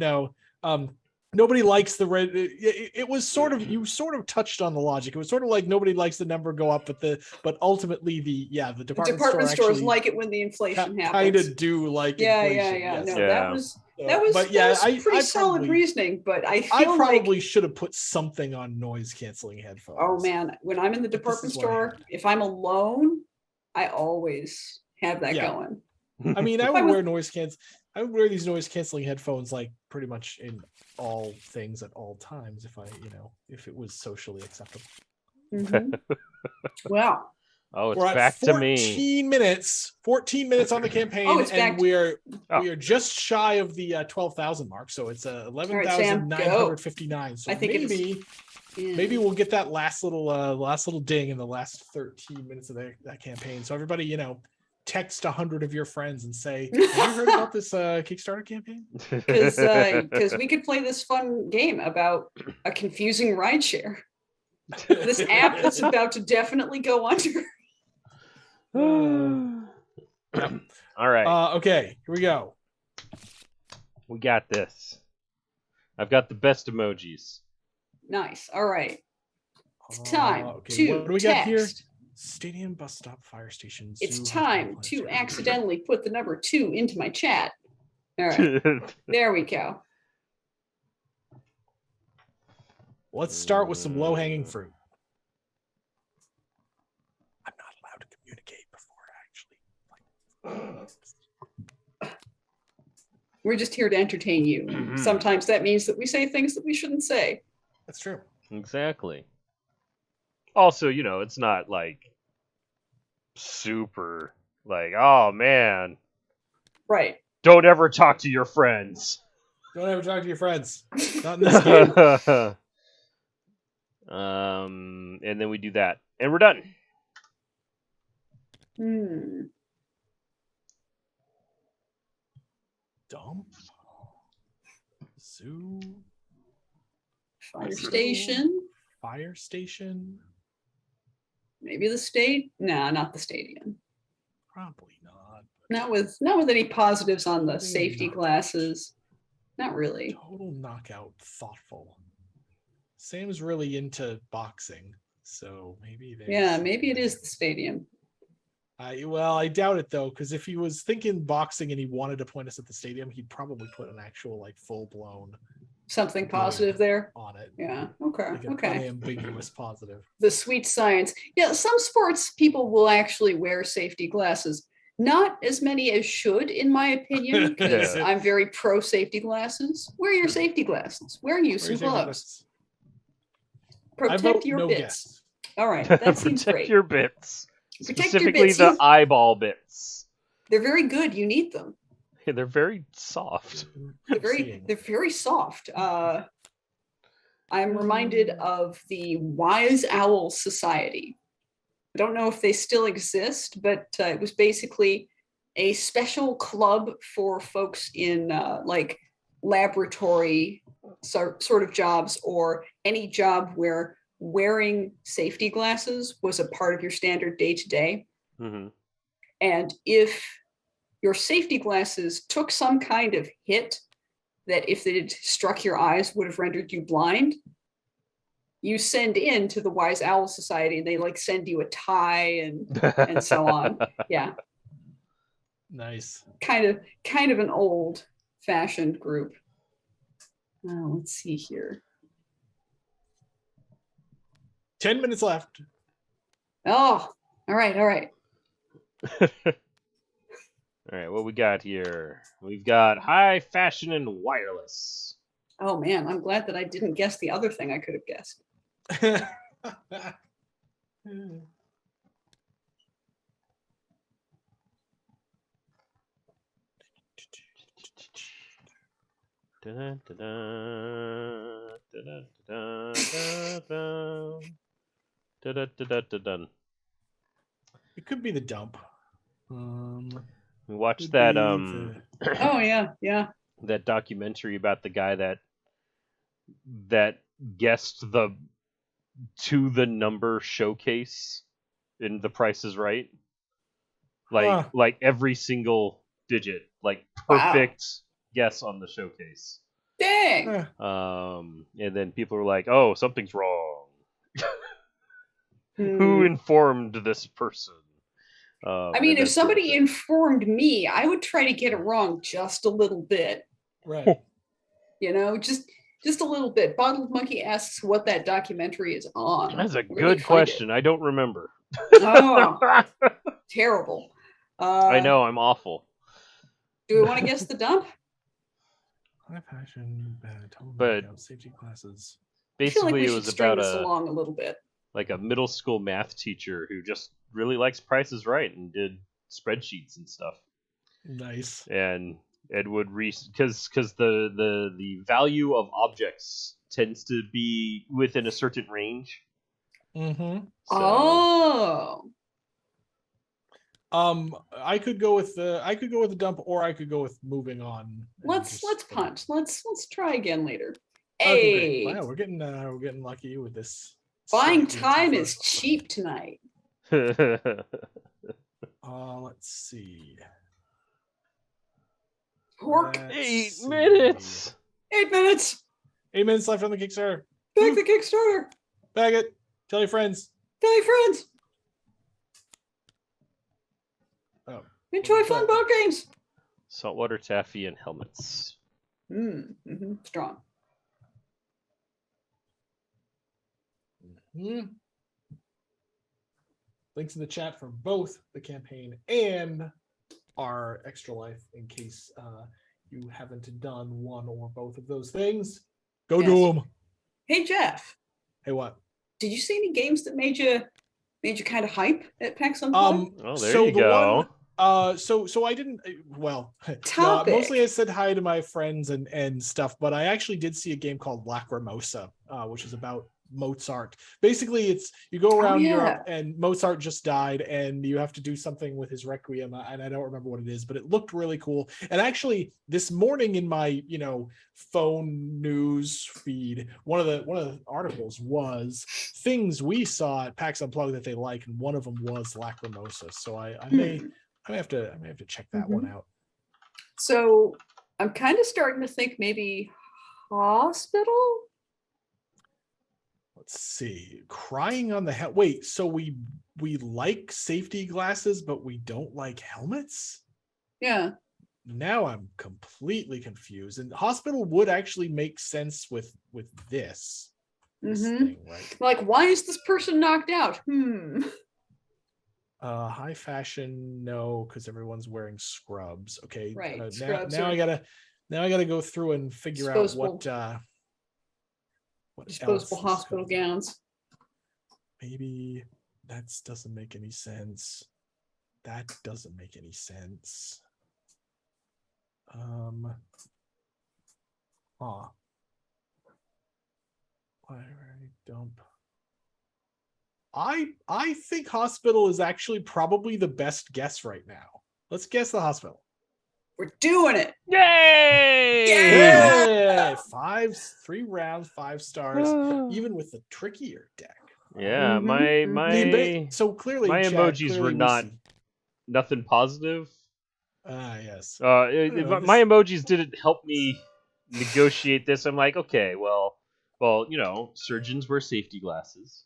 nobody likes the red. It was sort of, you sort of touched on the logic. It was sort of like nobody likes the number go up, but ultimately the department stores like it when the inflation happens. Kind of do like inflation. Yeah. Yes. No, that was pretty solid reasoning, but I probably should have put something on noise canceling headphones. Oh man, when I'm in the department store, if I'm alone, I always have that going. I mean, I would wear these noise canceling headphones like pretty much in all things at all times if it was socially acceptable. Wow. Oh, it's we're back at 14 minutes. 14 minutes on the campaign, and we are just shy of the 12,000 mark. So it's 11,959. So I think maybe we'll get that last little ding in the last 13 minutes of that campaign. So everybody, text 100 of your friends and say, "Have you heard about this Kickstarter campaign?" Because we could play this fun game about a confusing rideshare. This app that's about to definitely go under. Yep. All right. Okay, here we go. We got this. I've got the best emojis. Nice. All right. It's time to what do we got here? Stadium, bus stop, fire station. It's time to accidentally put the number 2 into my chat. All right. There we go. Let's start with some low-hanging fruit. I'm not allowed to communicate before actually. We're just here to entertain you. Sometimes that means that we say things that we shouldn't say. That's true. Exactly. Also, it's not like super like, oh man. Right. Don't ever talk to your friends. Don't ever talk to your friends. Not in this game. And then we do that. And we're done. Dump. Zoo. Fire station. Fire station. Maybe the state? No, not the stadium. Probably not. Not with any positives on the safety glasses. Not really. Total knockout, thoughtful. Sam's really into boxing, so maybe maybe it is the stadium. I doubt it though, because if he was thinking boxing and he wanted to point us at the stadium, he'd probably put an actual full blown something positive there on it. Yeah. Okay. Like an unambiguous positive. The sweet science. Yeah. Some sports people will actually wear safety glasses. Not as many as should, in my opinion, because I'm very pro safety glasses. Wear your safety glasses. Wear some gloves. Protect your bits. Guess. All right. That seems great. Protect your bits. Specifically the eyeball bits. They're very good. You need them. Yeah, they're very soft. They're very soft. I'm reminded of the Wise Owl Society. I don't know if they still exist, but it was basically a special club for folks in laboratory sort of jobs, or any job where wearing safety glasses was a part of your standard day-to-day. And if your safety glasses took some kind of hit that, if they had struck your eyes, would have rendered you blind, you send in to the Wise Owl Society, and they send you a tie and so on. Yeah. Nice. Kind of an old fashioned group. Let's see here. 10 minutes left. Oh, all right. All right, what we got here? We've got high fashion and wireless. Oh man, I'm glad that I didn't guess the other thing I could have guessed. It could be the dump. We watched Could that be Oh yeah. that documentary about the guy that guessed the to the number showcase in The Price is Right. Like every single digit, like Wow. perfect guess on the showcase. Dang. And then people were like, "Oh, something's wrong. Hmm. Who informed this person?" I mean, if somebody informed me, I would try to get it wrong just a little bit. Right. You know, just a little bit. Bottled Monkey asks what that documentary is on. That's a Where do you good find question. it? I don't remember. Oh, terrible. I know, I'm awful. Do we want to guess the dump? High fashion, But safety classes. I feel like basically, we it should was string about this along a little bit. like a middle school math teacher who just really likes Price is Right and did spreadsheets and stuff. Nice. And Ed would because the value of objects tends to be within a certain range. Mm-hmm. So, Oh. I could go with the dump, or I could go with moving on. Let's punt. Let's try again later. Okay, Hey, wow, we're getting lucky with this. buying Slightly time tougher. is cheap tonight. Let's see. Pork. Let's 8 see. minutes. 8 minutes. 8 minutes left on the Kickstarter. Back the Kickstarter. Bag it. Tell your friends. Tell your friends. Oh. Enjoy fun boat games. Saltwater taffy and helmets. Strong. Links in the chat for both the campaign and our extra life in case you haven't done one or both of those things. Go do them. Hey Jeff. Hey, what? Did you see any games that made you kind of hype at PAX Unplugged? Oh, there you go. So I didn't. Well, Topic. mostly I said hi to my friends and stuff, but I actually did see a game called Lacrimosa, which is about Mozart. Basically, it's you go around Europe and Mozart just died, and you have to do something with his requiem, and I don't remember what it is, but it looked really cool. And actually, this morning in my phone news feed, one of the articles was things we saw at PAX Unplugged that they like, and one of them was Lacrimosa. So I may have to check that one out. So I'm kind of starting to think maybe Hospital. Let's see. Crying on the head. Wait, so we like safety glasses, but we don't like helmets? Yeah. Now I'm completely confused. And Hospital would actually make sense with this thing, right? Like, why is this person knocked out? High fashion, no, because everyone's wearing scrubs. Okay. Right. Now I gotta go through and figure out what disposable hospital gowns. Maybe that doesn't make any sense. That doesn't make any sense. Dump. I think Hospital is actually probably the best guess right now. Let's guess the Hospital. We're doing it. Yay! Yeah! 3 rounds, 5 stars, even with the trickier deck. Yeah, so clearly my Chad, emojis were nothing positive. Yes. My emojis didn't help me negotiate this. I'm like, okay, well, surgeons wear safety glasses.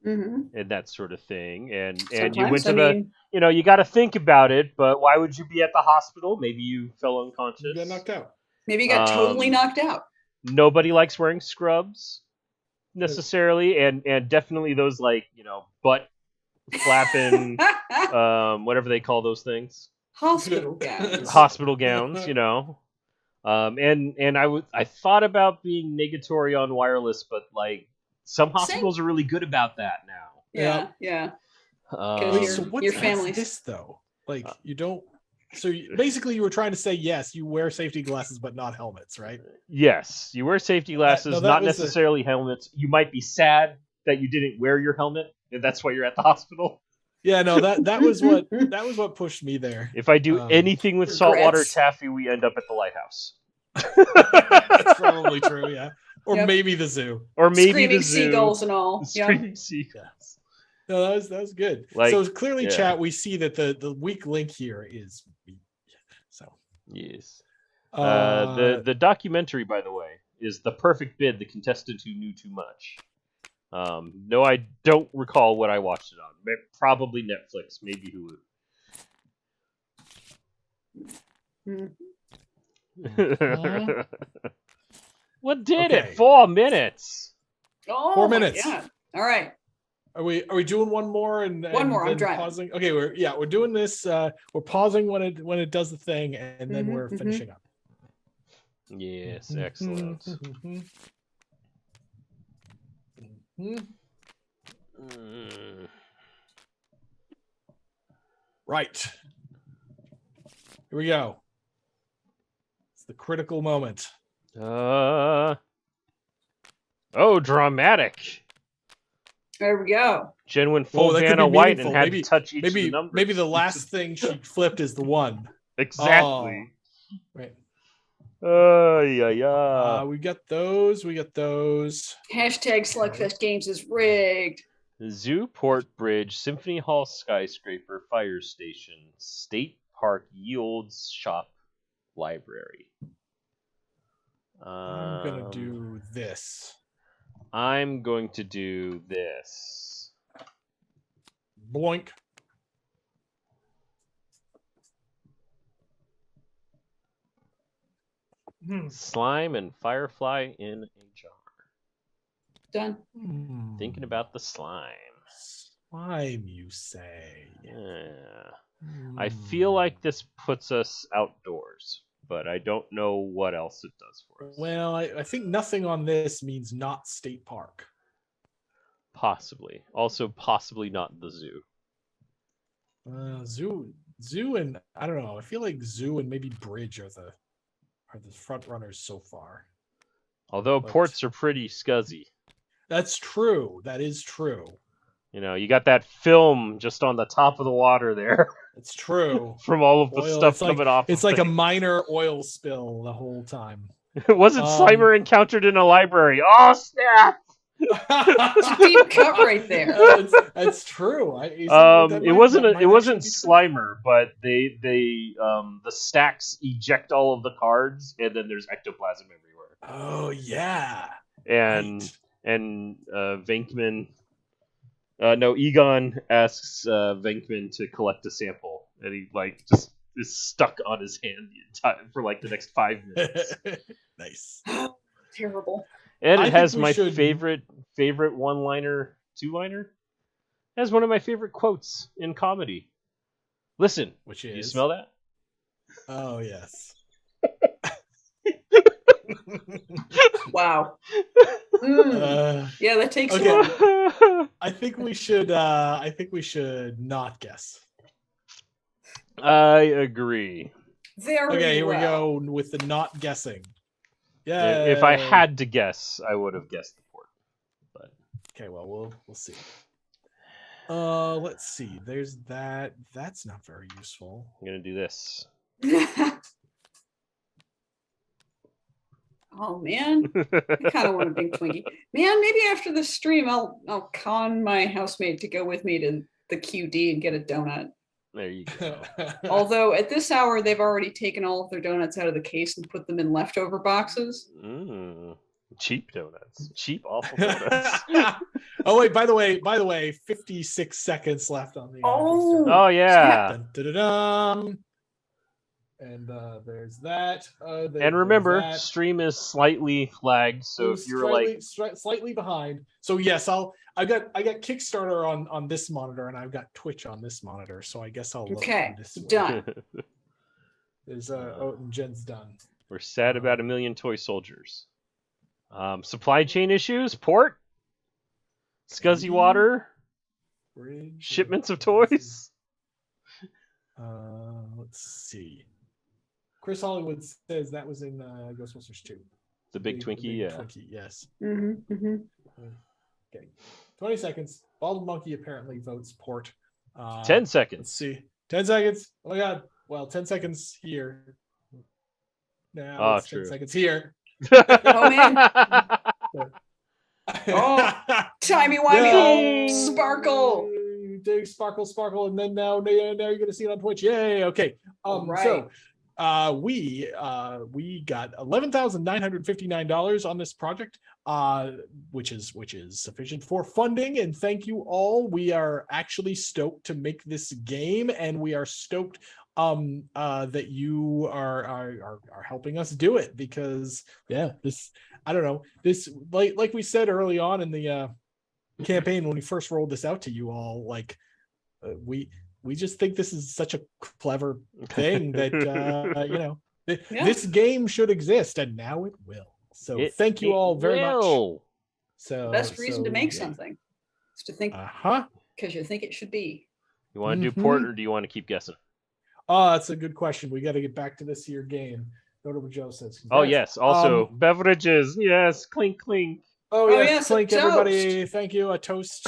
And that sort of thing, and you went to you got to think about it, but why would you be at the hospital? Maybe you fell unconscious. You got knocked out. Maybe you got totally knocked out. Nobody likes wearing scrubs necessarily, and definitely those butt flapping, whatever they call those things. Hospital gowns. Hospital gowns, and I thought about being negatory on wireless, but some hospitals are really good about that now. Yeah. So what's your family's this though? You don't. So basically, you were trying to say yes, you wear safety glasses, but not helmets, right? Yes, you wear safety glasses, that not was the- necessarily helmets. You might be sad that you didn't wear your helmet, and that's why you're at the hospital. Yeah, no, that was what pushed me there. If I do anything with saltwater Regrets. taffy, we end up at the lighthouse. That's probably true, yeah. Or Yep. maybe the zoo. Or maybe Screaming the zoo. seagulls and all. Yeah. Screaming seagulls. No, that was good. Like, so clearly, yeah. chat, we see that the weak link here is so. Yes. Uh, The documentary, by the way, is The Perfect Bid, the contestant who knew too much. No, I don't recall what I watched it on. Probably Netflix, maybe Hulu. Mhm. What did Okay. it? 4 minutes. Oh, 4 my minutes. God. All right. Are we doing one more and One more, I'm then driving. pausing? Okay, we're doing this. We're pausing when it does the thing, and then Mhm, we're mhm. finishing up. Yes, excellent. Mhm. Mm. Right. Here we go. It's the critical moment. Oh, dramatic. There we go. Jen went full that could Vanna be White and meaningful. had Maybe- to touch each of the Maybe numbers. maybe the last thing she flipped is the one. Exactly. Right. Yeah. We got those. Hashtag Slugfest Games is rigged. Zoo, Port Bridge, Symphony Hall Skyscraper, Fire Station, State Park, Yields Shop, Library. I'm gonna do this. I'm going to do this. Bloink. Slime and Firefly in a jar. Done. Thinking about the slime. Slime, you say? Yeah. I feel like this puts us outdoors, but I don't know what else it does for us. Well, I think nothing on this means not state park. Possibly. Also, possibly not the zoo. Zoo, and I don't know. I feel like zoo and maybe bridge are the front runners so far. Although But- ports are pretty scuzzy. That's true. That is true. You know, you got that film just on the top of the water there It's true. from all of the Oil, stuff it's like- coming off. It's of like a things. minor oil spill the whole time. Wasn't Slimer encountered in a library? Oh snap! It's a deep cut right there. That's true. It wasn't Slimer, but they the stacks eject all of the cards, and then there's ectoplasm everywhere. Oh yeah. And Right. and Venkman, no, Egon asks Venkman to collect a sample, and he like just is stuck on his hand the entire, for like the next 5 minutes. Nice. Terrible. And I it think has we my should- favorite one-liner, two-liner. It has one of my favorite quotes in comedy. Listen, Which do is you smell that? Oh yes. Wow. Yeah, that takes Okay. long. I think we should not guess. I agree. Very Okay, here we well. go with the not guessing. If I Yeah. had to guess, I would have guessed the port. But Okay, well we'll see. Let's see. There's that. That's not very useful. I'm gonna do this. Oh man, I kind of want a big Twinkie. Man, maybe after the stream, I'll con my housemate to go with me to the QD and get a donut. There you go. Although at this hour, they've already taken all of their donuts out of the case and put them in leftover boxes. Cheap donuts. Cheap, awful donuts. Oh wait, by the way, 56 seconds left on the Oh. Oh yeah. Dun, dun, dun, dun. And there's that. And remember, stream is slightly flagged, so if you're like slightly behind. So yes, I got Kickstarter on this monitor, and I've got Twitch on this monitor. So I guess I'll look Okay, this way. done. There's and Jen's done. We're sad about a million toy soldiers. Supply chain issues, port, scuzzy water, Bridge, shipments of toys. Let's let's see. Chris Hollywood says that was in Ghostbusters 2. The big Twinkie, yeah. Twinkie, yes. Mm-hmm, mm-hmm. Okay. 20 seconds. Bald Monkey apparently votes port. 10 seconds. Let's see. 10 seconds. Oh my god. Well, 10 seconds here. Now it's 10 seconds here. Oh man. Oh, timey-wimey. Sparkle. Sparkle, and then now you're gonna see it on Twitch. Yay! Okay. Right. So we got $11,959 on this project, which is sufficient for funding. And thank you all. We are actually stoked to make this game, and we are stoked that you are helping us do it, because this, I don't know, this, like we said early on in the campaign when we first rolled this out to you all, like we just think this is such a clever thing that this game should exist, and now it will. So thank you all very much. So the best reason to make something is to think because you think it should be. You want to do port, or do you want to keep guessing? Oh, that's a good question. We got to get back to this here game. Notable Joe says. Congrats. Oh yes, also beverages. Yes, clink clink. Oh yes, clink everybody. Thank you. A toast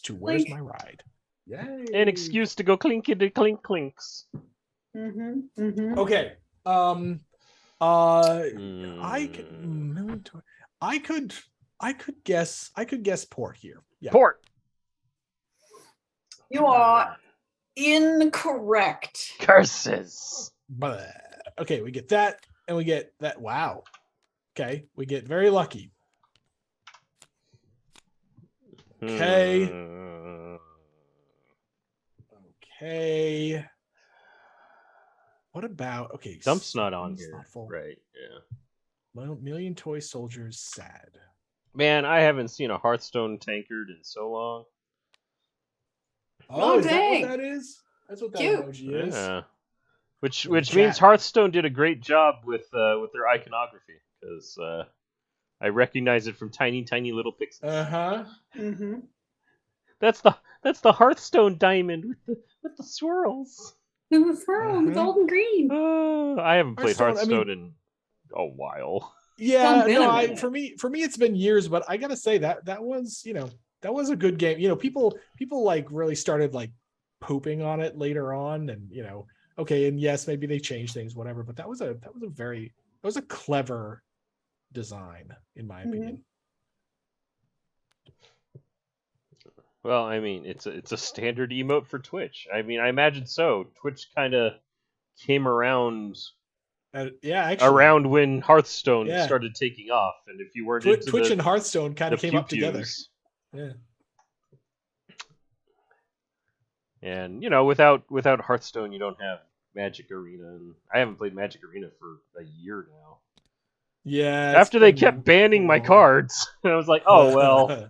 to Where's My Ride? Yay. An excuse to go clinkety clink clinks. Okay. I could guess port here. Yeah. Port. You are incorrect. Curses. Okay, we get that, and we get that. Wow. Okay, we get very lucky. Okay. Okay. What about Dump's not on here. Right, yeah. Million Toy Soldiers sad. Man, I haven't seen a Hearthstone tankard in so long. Oh, is that what that is? That's what that emoji is. Yeah. Which means Hearthstone did a great job with their iconography, because I recognize it from tiny little pixels. That's the Hearthstone diamond with the swirls. The swirl, the gold and green. I haven't played Hearthstone in a while. Yeah, no, for me it's been years, but I gotta say that was that was a good game. People like really started like pooping on it later on, and okay, and yes, maybe they changed things, whatever, but that was a clever design, in my opinion. Well, I mean, it's a standard emote for Twitch. I mean, I imagine so. Twitch kind of came around. Around when Hearthstone started taking off, and if you weren't into Twitch and Hearthstone kind of came up together. Yeah. And without Hearthstone, you don't have Magic Arena, and I haven't played Magic Arena for a year now. Yeah. After they kept banning my cards, I was like, oh well,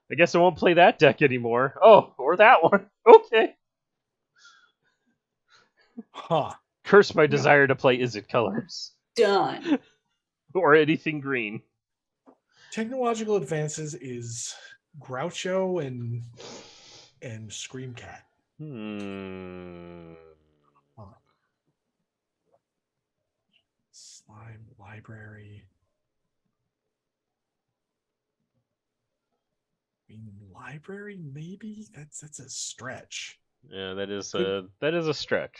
I guess I won't play that deck anymore. Oh, or that one. Okay. Curse my desire to play Izzet Colors. Done. Or anything green. Technological advances is Groucho and Scream Cat. Slime library. I mean, library maybe that's a stretch. Yeah, that is a stretch.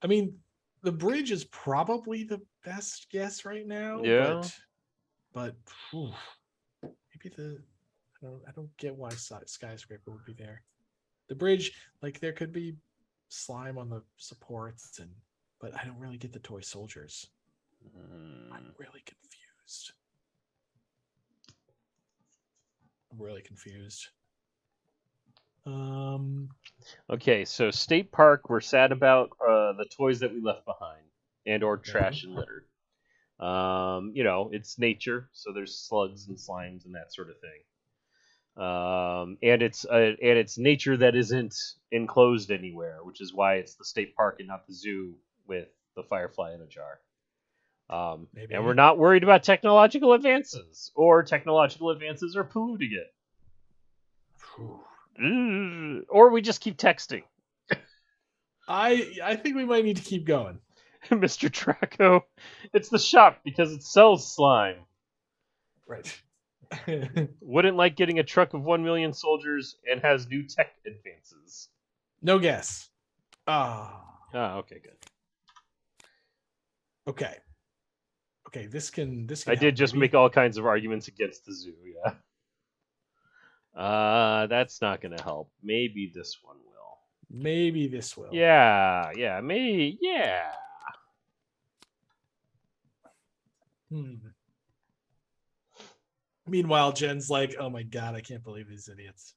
I mean, the bridge is probably the best guess right now. Yeah, but maybe I don't get why skyscraper would be there. The bridge, like there could be slime on the supports, but I don't really get the toy soldiers. I'm really confused. Okay, so State Park, we're sad about the toys that we left behind and/or trash and litter. It's nature, so there's slugs and slimes and that sort of thing. And it's nature that isn't enclosed anywhere, which is why it's the state park and not the zoo with the firefly in a jar. And we're not worried about technological advances, or technological advances are polluting it. Or we just keep texting. I think we might need to keep going. Mr. Draco, it's the shop because it sells slime. Right. Wouldn't like getting a truck of 1 million soldiers and has new tech advances. No guess. Ah. Okay, good. Okay. Okay, this can I help, did just maybe. make all kinds of arguments against the zoo, yeah. That's not gonna help. Maybe this one will. Maybe this will. Yeah, maybe, yeah. Meanwhile, Jen's like, "Oh my god, I can't believe these idiots."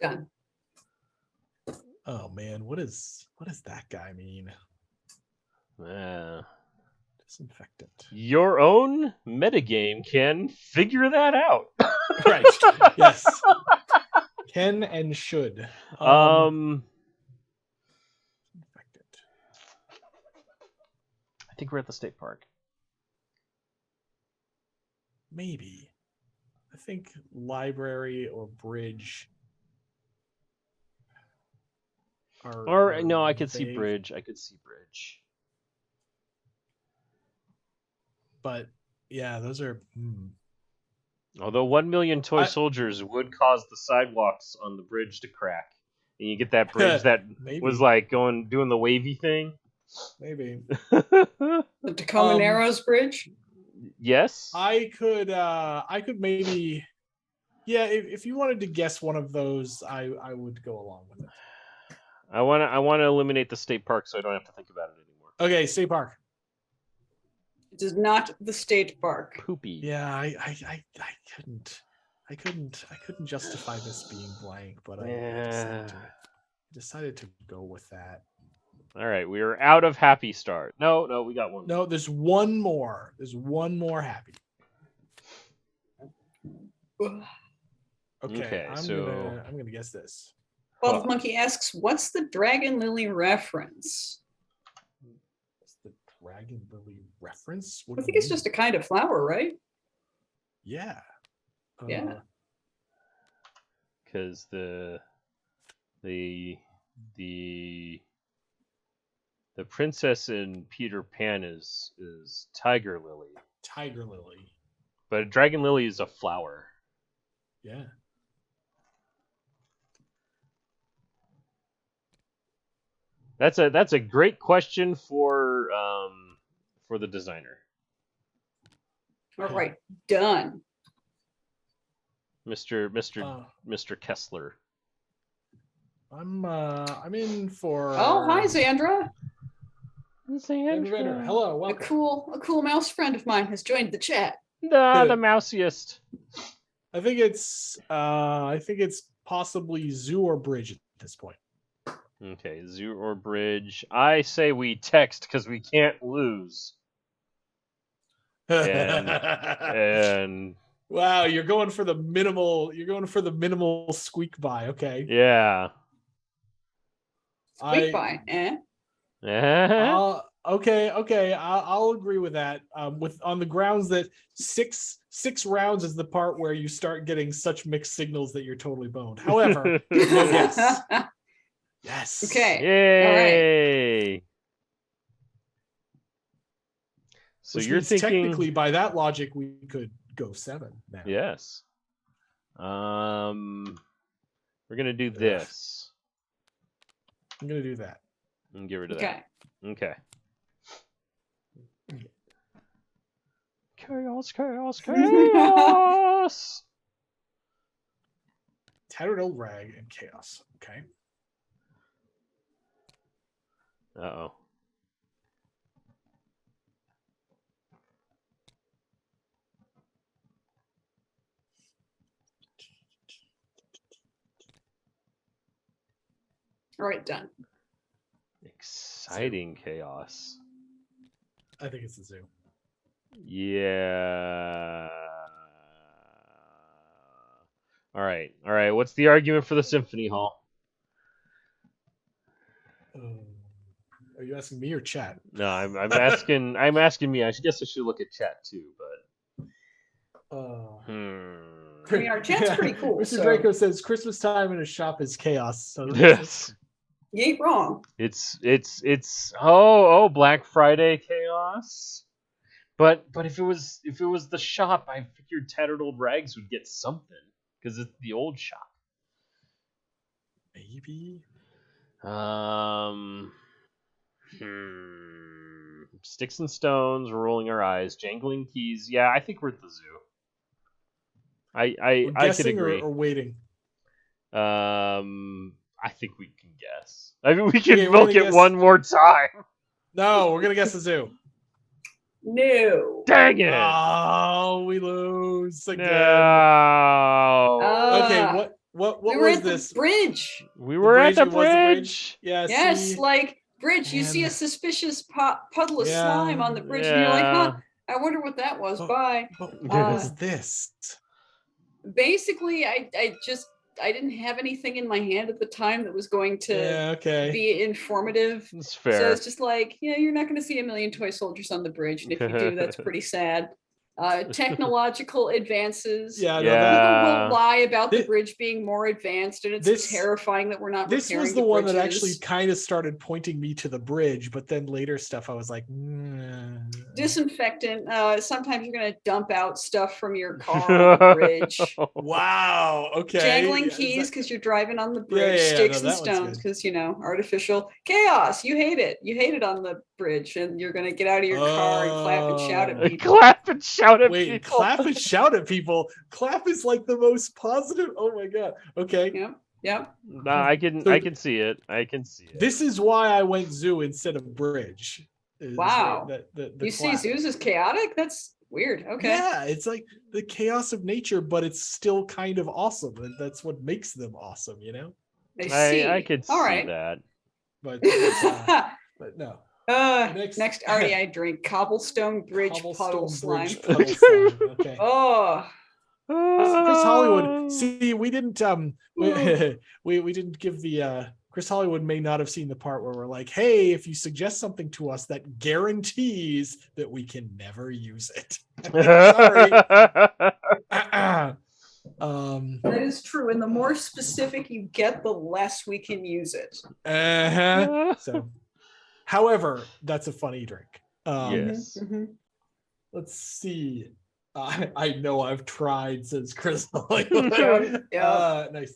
Done. Oh man, what does that guy mean? Disinfectant. Your own metagame can figure that out. Right. Yes. Can and should. Disinfectant. I think we're at the state park. Maybe. I think library or bridge. Or no, I could see vague. bridge. I could see bridge. But yeah, those are. Although 1 million toy soldiers would cause the sidewalks on the bridge to crack, and you get that bridge that was like doing the wavy thing. Maybe. The Tacoma Narrows Bridge. Yes. I could maybe. Yeah, if you wanted to guess one of those, I would go along with it. I want to eliminate the state park so I don't have to think about it anymore. Okay, state park. It is not the state park. Poopy. Yeah, I couldn't justify this being blank, but I decided to go with that. All right, we are out of happy start. No, we got one. No, there's one more. There's one more happy. Okay, I'm gonna guess this. Bald Monkey asks, "What's the Dragon Lily reference?" What's the Dragon Lily reference? I think it's just a kind of flower, right? Yeah. Yeah. Because the princess in Peter Pan is Tiger Lily. Tiger Lily. But a Dragon Lily is a flower. Yeah. That's a great question for the designer. All right, done. Mr. Kessler. I'm in for. Oh, hi, Xandra. Xandra. Hello, welcome. A cool mouse friend of mine has joined the chat. The mousiest. I think it's possibly zoo or bridge at this point. Okay, zoo or bridge. I say we text because we can't lose. And wow, you're going for the minimal squeak by. Okay. Yeah. Squeak by, eh? Okay. I'll agree with that. On the grounds that six rounds is the part where you start getting such mixed signals that you're totally boned. However, yes. Yes. Okay. Yay. All right. So which you're means thinking technically by that logic we could go 7 now. Yes. We're gonna do this. I'm gonna do that. And get rid of that. Okay. Chaos. Tattered old rag and chaos. Okay. Uh-oh. All right, done. Exciting chaos. I think it's the zoo. Yeah. All right. What's the argument for the Symphony Hall? Are you asking me or chat? No, I'm asking me. I guess I should look at chat too, but I mean, our chat's pretty cool. Mr. So Draco says Christmas time in a shop is chaos. So yes, you ain't wrong. it's oh Black Friday chaos. But if it was the shop, I figured Tattered Old Rags would get something because it's the old shop. maybe. Sticks and stones, we're rolling our eyes. Jangling keys. Yeah, I think we're at the zoo. I could Guessing agree. or waiting. I think we can guess. I mean, we can Okay, we're milk gonna it guess- one more time. No, we're gonna guess the zoo. No. Dang it! Oh, we lose again. No. Okay, what we were was at this? the bridge. We were at the It was the bridge. Yeah. Yes, see? like bridge. You see a Man. suspicious puddle of Yeah. slime on the bridge, and you're like, Yeah. huh? I wonder what that was. Oh. Bye. But what Uh, was this? Basically, I didn't have anything in my hand at the time that was going to Yeah. Okay. be informative. That's So fair. it's just like, yeah, you're not going to see a million toy soldiers on the bridge, and if you do, that's pretty sad. Technological advances. Yeah. Yeah. No, People will lie about the Thi- bridge being more advanced, and it's This- terrifying that we're not. this repairing was the one that bridges. actually kind of started pointing me to the bridge, but then later stuff I was like, Disinfectant. Sometimes you're going to dump out stuff from your car on the bridge. wow. Okay. Jangling Yeah, is keys that- because you're driving on the Yeah, bridge. yeah, yeah, Sticks no, and that one's stones good. because artificial chaos. You hate it. You hate it on the bridge, and you're going to get out of your car and clap and shout at Oh. people. Clap and shout at Wait, people. clap and shout at people. Clap is like the most positive. Oh my god. Okay. Yep. Yep. Nah, I can see it. I can see it. This is why I went zoo instead of bridge. is Wow. The You see clap. zoos as chaotic? That's weird. Okay. Yeah, it's like the chaos of nature, but it's still kind of awesome, and that's what makes them awesome, you know. I see. I could see All right. that. But but no. Next, Next- already I drink cobblestone bridge puddle Cobblestone slime. bridge puddle slime. Okay. Oh, Chris Hollywood. See, we didn't we didn't give the Chris Hollywood may not have seen the part where we're like, hey, if you suggest something to us that guarantees that we can never use it. Sorry. that is true. And the more specific you get, the less we can use it. So, however, that's a funny drink. Yes. Mhm. Let's see. I know I've tried, says Chris Hollywood. Yeah. Nice.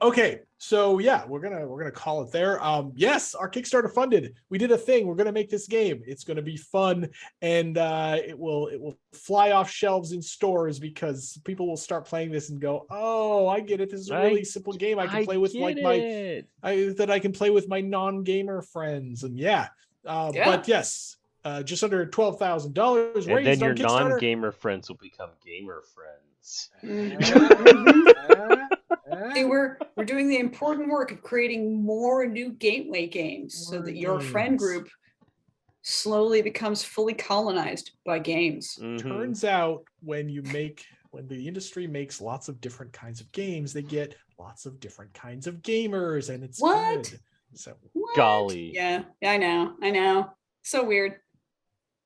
Okay, so yeah, we're gonna call it there. Yes, our Kickstarter funded. We did a thing. We're gonna make this game. It's gonna be fun, and it will fly off shelves in stores because people will start playing this and go, "Oh, I get it. This is a really simple game. I can play with like that I can play with my non-gamer friends." And yeah. But yes, just under $12,000 raised And then on your Kickstarter. non-gamer friends will become gamer friends. See, we're doing the important work of creating more new gateway games so that your friend games. group slowly becomes fully colonized by games. Mhm. Turns out when the industry makes lots of different kinds of games, they get lots of different kinds of gamers, and it's What? good. So What? Golly. Yeah, I know. So weird.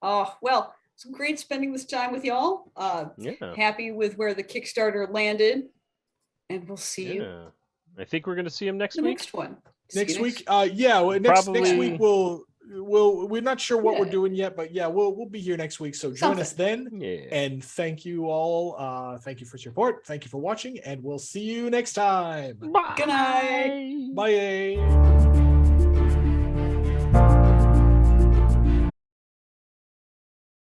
Oh, well, it's great spending this time with y'all. Yeah. Happy with where the Kickstarter landed. And we'll see you Yeah. I think we're gonna see him next the week. next one. next See you week, next Probably- week we're not sure what we're Yeah. doing yet, but yeah, we'll be here next week. So join us then. Yeah. And thank you all. Thank you for your support. Thank you for watching, and we'll see you next time. Bye. Good night. Bye.